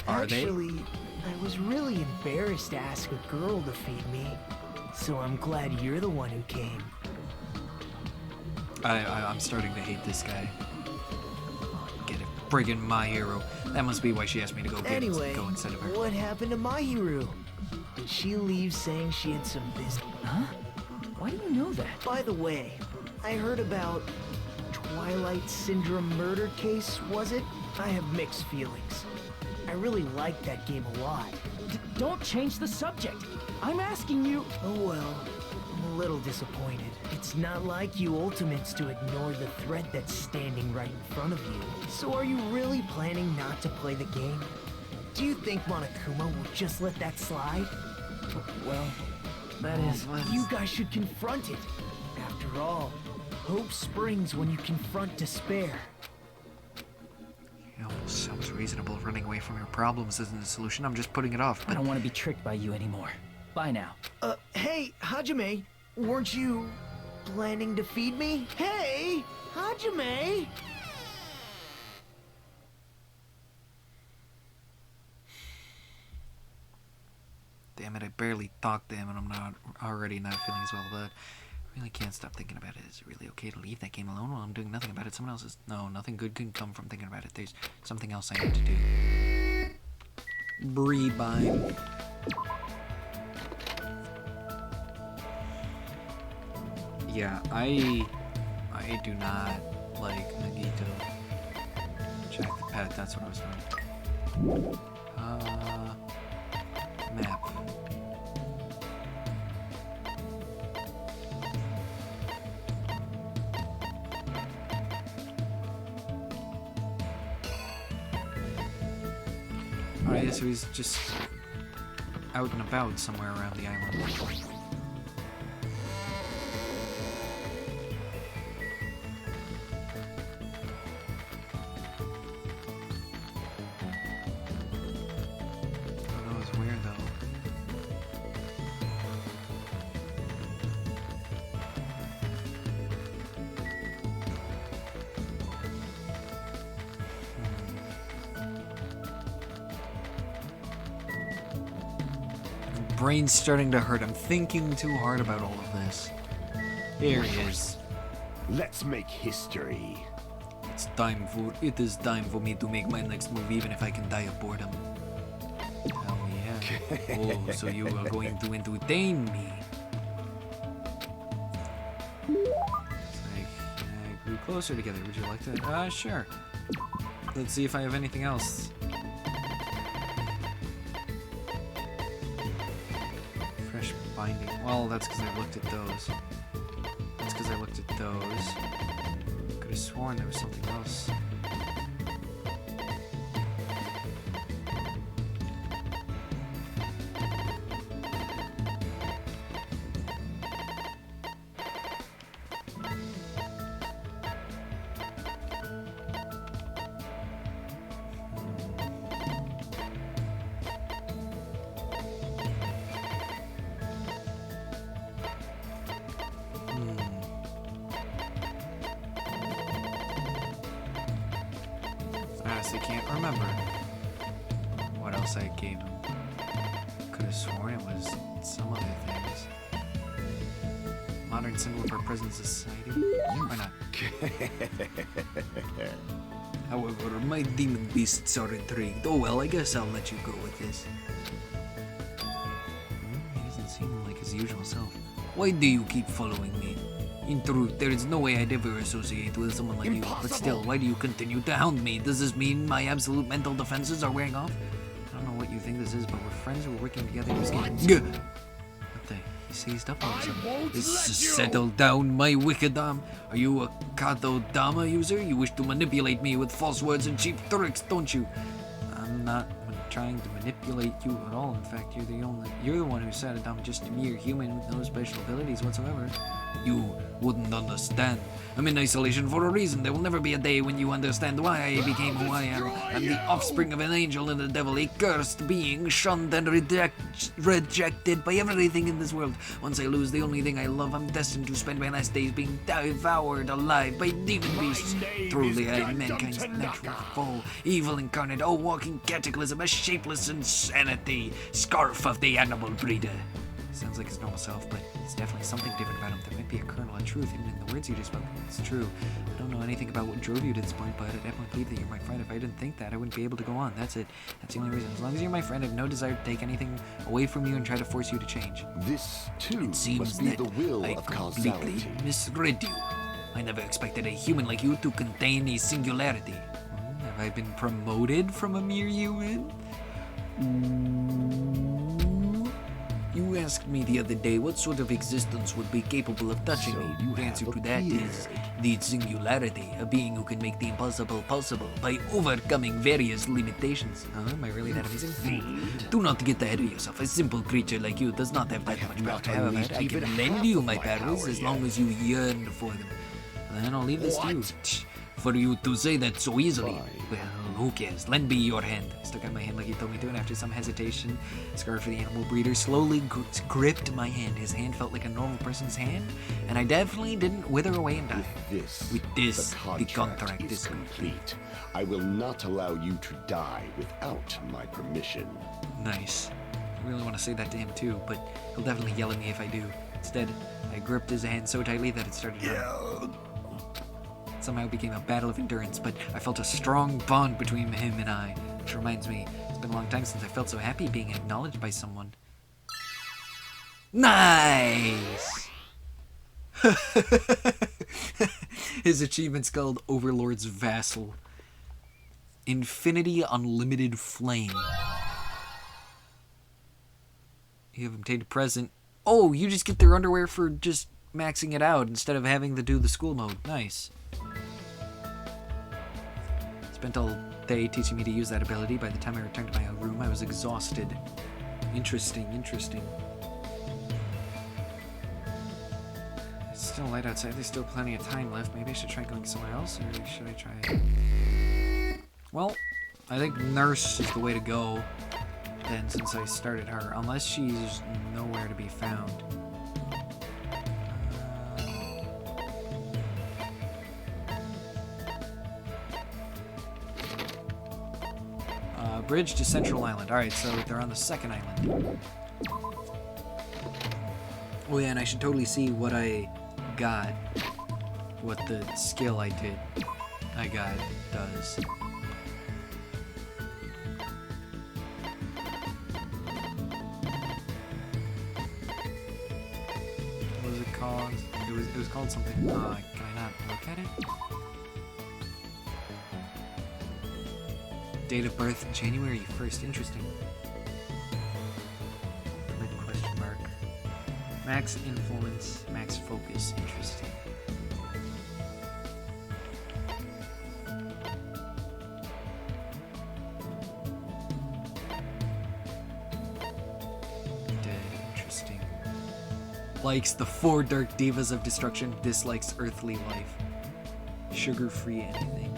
Are they? Actually, I was really embarrassed to ask a girl to feed me. So I'm glad you're the one who came. I'm starting to hate this guy. Get it. Friggin' my hero. That must be why she asked me to go go instead of her. What happened to Mahiru? Did she leave saying she had some business? Huh? Why do you know that? By the way, I heard about Twilight Syndrome murder case, was it? I have mixed feelings. I really liked that game a lot. Don't change the subject. I'm asking you. Oh well, I'm a little disappointed. It's not like you Ultimates to ignore the threat that's standing right in front of you. So are you really planning not to play the game? Do you think Monokuma will just let that slide? Well, that is... You guys should confront it. After all, Hope springs when you confront despair. You know, sounds reasonable. Running away from your problems isn't a solution. I'm just putting it off. I But don't want to be tricked by you anymore. Bye now. Hey, Hajime, weren't you planning to feed me? Hey, Hajime! damn it, I barely talked to him, and I'm not already not feeling as well. But I really can't stop thinking about it. Is it really okay to leave that game alone while I'm doing nothing about it? Someone else is. No, nothing good can come from thinking about it. There's something else I need to do. Breathe by. Yeah, I do not like Nagito. Check the pet, that's what I was doing. Map. Alright, so he's just out and about somewhere around the island. Brain's starting to hurt. I'm thinking too hard about all of this. Here he is. Let's make history. It is time for me to make my next move, even if I can die of boredom. Hell yeah. Oh, so you are going to entertain me. I grew closer together. Would you like to? Sure. Let's see if I have anything else. Binding. Well, that's because I looked at those. Could have sworn there was something else. I can't remember what else I gave him. Could have sworn it was some other things. Modern symbol of our present society? Why not? However, my demon beasts are intrigued. Oh well, I guess I'll let you go with this. He doesn't seem like his usual self. Why do you keep following me? In truth, there is no way I'd ever associate with someone like you. But still, why do you continue to hound me? Does this mean my absolute mental defenses are wearing off? I don't know what you think this is, but we're friends who are working together in this game. What the? He seized up on something. Settle down, my wicked dame. Are you a Kato Dama user? You wish to manipulate me with false words and cheap tricks, don't you? I'm not trying to manipulate you at all. In fact, you're the one who said it. I'm just a mere human with no special abilities whatsoever. You wouldn't understand. I'm in isolation for a reason. There will never be a day when you understand why I became who I am. I'm the offspring of an angel and a devil, a cursed being, shunned and rejected by everything in this world. Once I lose the only thing I love, I'm destined to spend my last days being devoured alive by demon beasts. Truly, I am mankind's natural foe, evil incarnate, a walking cataclysm, a shapeless insanity, scarf of the animal breeder. Sounds like his normal self, but it's definitely something different about him. There might be a kernel of truth even in the words you just spoke. It's true. I don't know anything about what drove you to this point, but I definitely believe that you're my friend. If I didn't think that, I wouldn't be able to go on. That's it. That's the only reason. As long as you're my friend, I have no desire to take anything away from you and try to force you to change. This, too, It seems must be that the will I of completely causality. misread you. I never expected a human like you to contain a singularity. Have I been promoted from a mere human? You asked me the other day what sort of existence would be capable of touching me. The answer to that is the singularity, a being who can make the impossible possible by overcoming various limitations. Am I really that amazing? Do not get ahead of yourself. A simple creature like you does not have that much power. However, I can lend you my powers as long as you yearn for them. Then I'll leave this to you. What? For you to say that so easily. Fine. Well, who cares? Lend me your hand. I stuck out my hand like he told me to, and after some hesitation, Scar for the animal breeder slowly gripped my hand. His hand felt like a normal person's hand, and I definitely didn't wither away and die. With this, the contract is is complete. I will not allow you to die without my permission. Nice. I really want to say that to him too, but he'll definitely yell at me if I do. Instead, I gripped his hand so tightly that it started to hurt. Somehow it became a battle of endurance, but I felt a strong bond between him and I. Which reminds me, it's been a long time since I felt so happy being acknowledged by someone. Nice! His achievement's called Overlord's Vassal. Infinity Unlimited Flame. You have obtained a present. Oh, you just get their underwear for just maxing it out instead of having to do the school mode. Nice. Spent all day teaching me to use that ability. By the time I returned to my own room, I was exhausted. Interesting. It's still light outside. There's still plenty of time left. Maybe I should try going somewhere else, or should I try... Well, I think nurse is the way to go. Then, since I started her, unless she's nowhere to be found. Bridge to Central Island. Alright, so they're on the second island. Oh yeah, and I should totally see what I got. What the skill I got does. What was it called? It was called something. Can I not look at it? Date of birth, January 1st. Interesting. Question mark. Max influence, max focus. Interesting. Dead. Interesting. Likes the 4 dark divas of destruction. Dislikes earthly life. Sugar-free anything.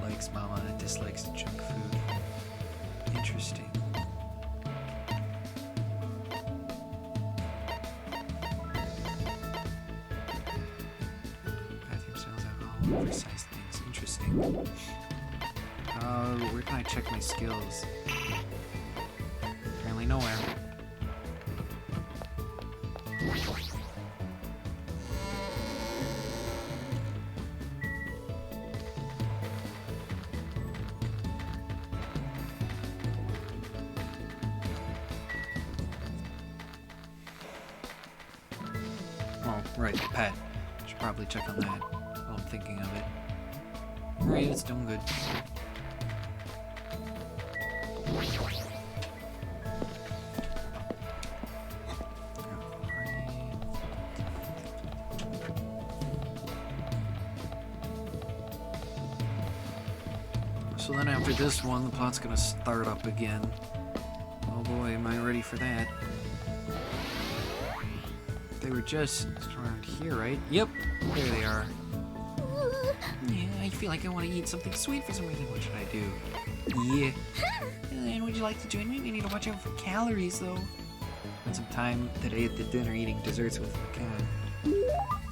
Likes mama, dislikes junk food. Interesting. Bathroom sales alcohol, oversized things. Interesting. Where can I check my skills? Apparently nowhere. Right, pet. Should probably check on that while I'm thinking of it. Alright, it's doing good. So then after this one, the plot's gonna start up again. Oh boy, am I ready for that. They were just around here, right? Yep, there they are. Yeah, I feel like I want to eat something sweet for some reason. What should I do? Yeah. And would you like to join me? We need to watch out for calories, though. Spent some time today at the dinner eating desserts with McKenna.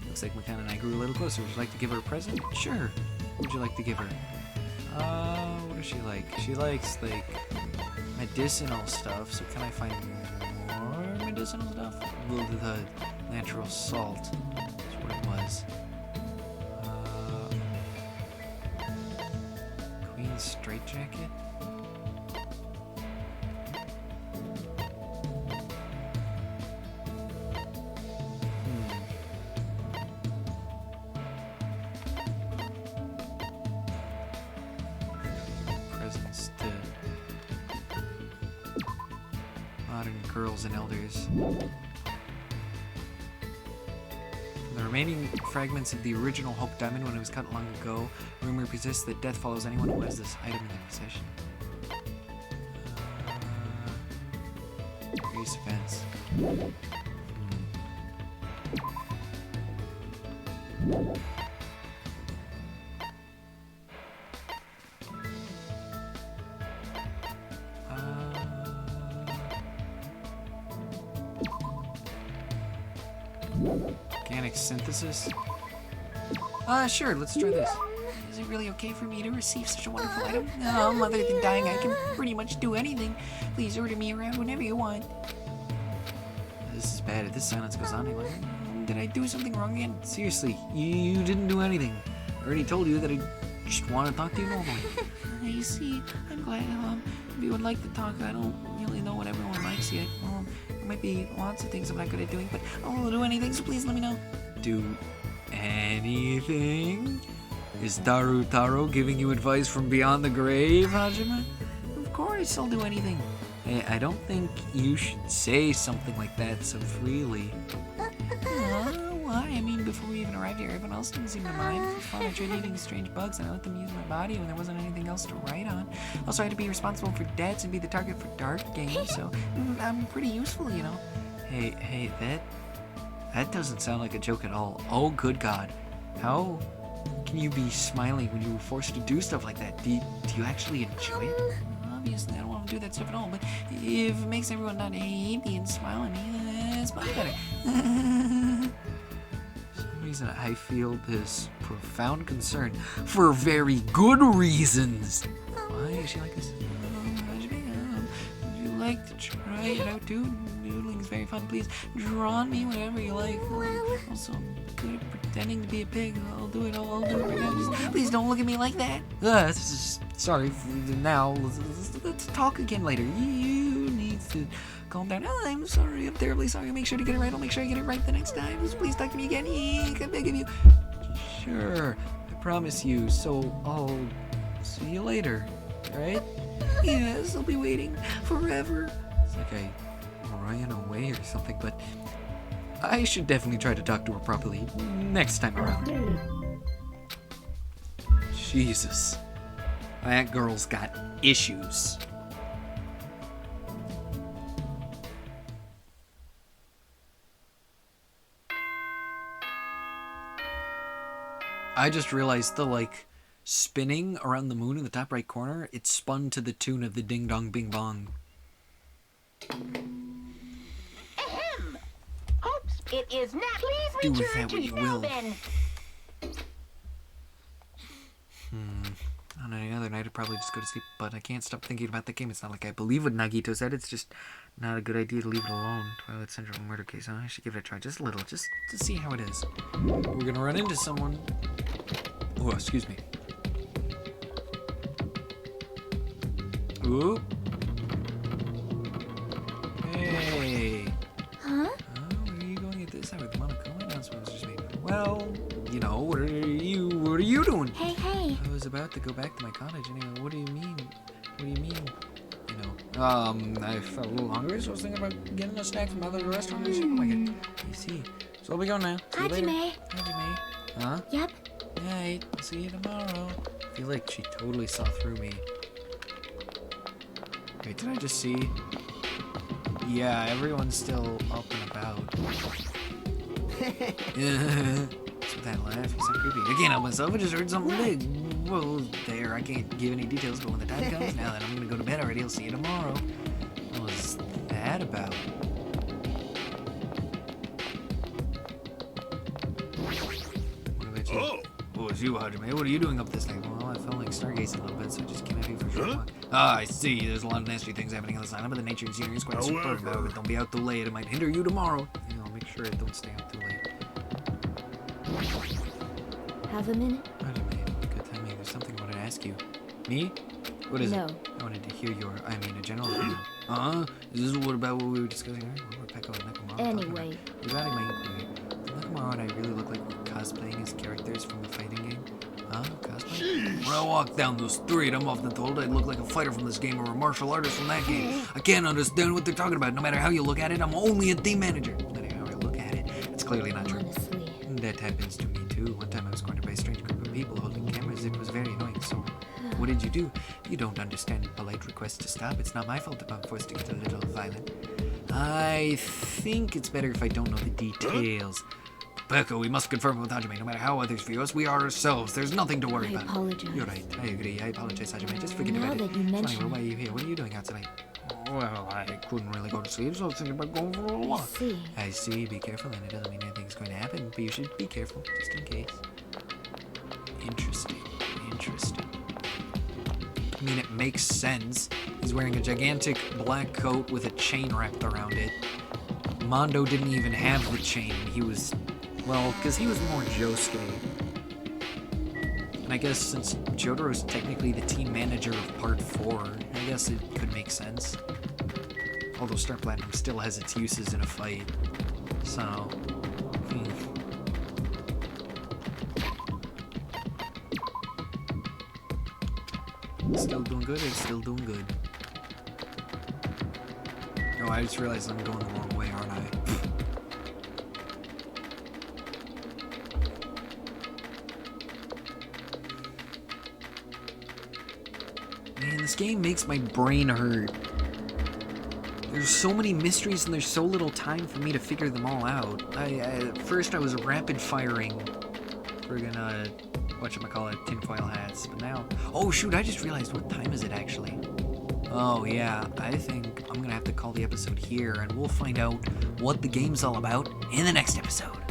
Looks like McKenna and I grew a little closer. Would you like to give her a present? Sure. What would you like to give her? What does she like? She likes, like, medicinal stuff. So can I find more medicinal stuff? The natural salt. That's what it was. Queen's straitjacket? Presents to modern girls and elders. The remaining fragments of the original Hope Diamond when it was cut long ago. Rumor persists that death follows anyone who has this item in their possession. Various events. synthesis? Sure, let's try this. Is it really okay for me to receive such a wonderful item? No, other than dying, I can pretty much do anything. Please order me around whenever you want. This is bad. If this silence goes on any longer, did I do something wrong again? Seriously, you didn't do anything. I already told you that I just want to talk to you normally. I see. I'm glad. If you would like to talk, I don't really know what everyone likes yet. There might be lots of things I'm not good at doing, but I'll do anything, so please let me know. Do anything? Is Taro giving you advice from beyond the grave, Hajime? Of course, I'll do anything. Hey, I don't think you should say something like that so freely. Why? I mean, before we even arrived here, everyone else didn't seem to mind. For fun, I tried eating strange bugs, and I let them use my body when there wasn't anything else to write on. Also, I had to be responsible for debts and be the target for dark games, so I'm pretty useful, you know. Hey, that doesn't sound like a joke at all. Oh, good God. How can you be smiling when you were forced to do stuff like that? Do you actually enjoy it? Obviously, I don't want to do that stuff at all, but if it makes everyone not hate me and smile at me, that's much better. For some reason, I feel this profound concern for very good reasons. Why is she like this? Would you like to try it out too? Noodling is very fun. Please draw on me whenever you like. Also, I'm good at pretending to be a pig. I'll do it right now. Just, please don't look at me like that. Sorry. Now, Let's talk again later. You need to calm down. Oh, I'm sorry. I'm terribly sorry. I'll make sure to get it right. I'll make sure I get it right the next time. Just please talk to me again. I'm begging you. Sure, I promise you. So I'll see you later, right? Yes, I'll be waiting forever. It's like I ran away or something, but I should definitely try to talk to her properly next time around. Jesus. That girl's got issues. I just realized the, spinning around the moon in the top right corner, it spun to the tune of the Ding Dong Bing Bong. Ahem! Oops, it is not. Please Do with return that to what you will. Melbourne. On any other night, I'd probably just go to sleep, but I can't stop thinking about the game. It's not like I believe what Nagito said. It's just not a good idea to leave it alone. Twilight Central murder case, huh? I should give it a try, just a little, just to see how it is. We're gonna run into someone. Oh, excuse me. Ooh. Hey. Huh? Oh, where are you going at this hour? The Monokuma announcement was just made. Well, you know, what are you doing? Hey. I was about to go back to my cottage anyway. What do you mean? You know, I felt a little hungry, so I was thinking about getting a snack from either the restaurant or the supermarket. You see. So I'll be going now. See you later. Hajime. Huh? Yep. Hey, I'll see you tomorrow. I feel like she totally saw through me. Wait, did I just see? Yeah, everyone's still up and about. So that laugh, you sound creepy. I can't help myself, I just heard something big. Well, there, I can't give any details, but when the time comes, now that I'm gonna go to bed already, I'll see you tomorrow. What was that about? What about you? Oh, it's you, Hajime. What are you doing up this night? Well, I felt like stargazing a little bit, so I just came out here for a short walk. Ah, I see. There's a lot of nasty things happening on the island, but the nature and scenery is quite superb. But don't be out too late. It might hinder you tomorrow. You know, make sure I don't stay out too late. Have a minute? Hajime, good timing. There's something I wanted to ask you. Me? What is No. it? I wanted to hear a general opinion. Is this what about what we were discussing earlier? What were Peko and Nekomaru talking Anyway. about? Regarding my inquiry, do Nekomaru and I really look like we're cosplaying as characters from the fighting game? Huh? Cosplay? When I walk down the street, I'm often told I look like a fighter from this game or a martial artist from that game. I can't understand what they're talking about. No matter how you look at it, I'm only a team manager. No matter how I look at it, it's clearly not true. Honestly. That happens to me too. One time I was cornered by a strange group of people holding cameras. It was very annoying. So, what did you do? You don't understand polite requests to stop. It's not my fault if I'm forced to get a little violent. I think it's better if I don't know the details. Peko, we must confirm with Hajime. No matter how others view us, we are ourselves. There's nothing to worry I about. apologize. You're right. I agree. I apologize, Hajime. Just forget Now about it. that you It's funny, mention why are you here? What are you doing out tonight? Well, I couldn't really go to sleep, so I was thinking about going for a walk. See. I see. Be careful, and it doesn't mean anything's going to happen, but you should be careful, just in case. Interesting. Interesting. I mean, it makes sense. He's wearing a gigantic black coat with a chain wrapped around it. Mondo didn't even have the chain. He was, well, because he was more Josuke. And I guess since Jotaro's technically the team manager of Part 4, I guess it could make sense. Although Star Platinum still has its uses in a fight. So, Still doing good, it's still doing good. Oh, I just realized I'm going the wrong way, aren't I? Man, this game makes my brain hurt. There's so many mysteries and there's so little time for me to figure them all out. At first I was rapid firing friggin' whatchamacallit, tinfoil hats, but now... Oh shoot, I just realized what time is it actually. Oh yeah, I think I'm gonna have to call the episode here and we'll find out what the game's all about in the next episode.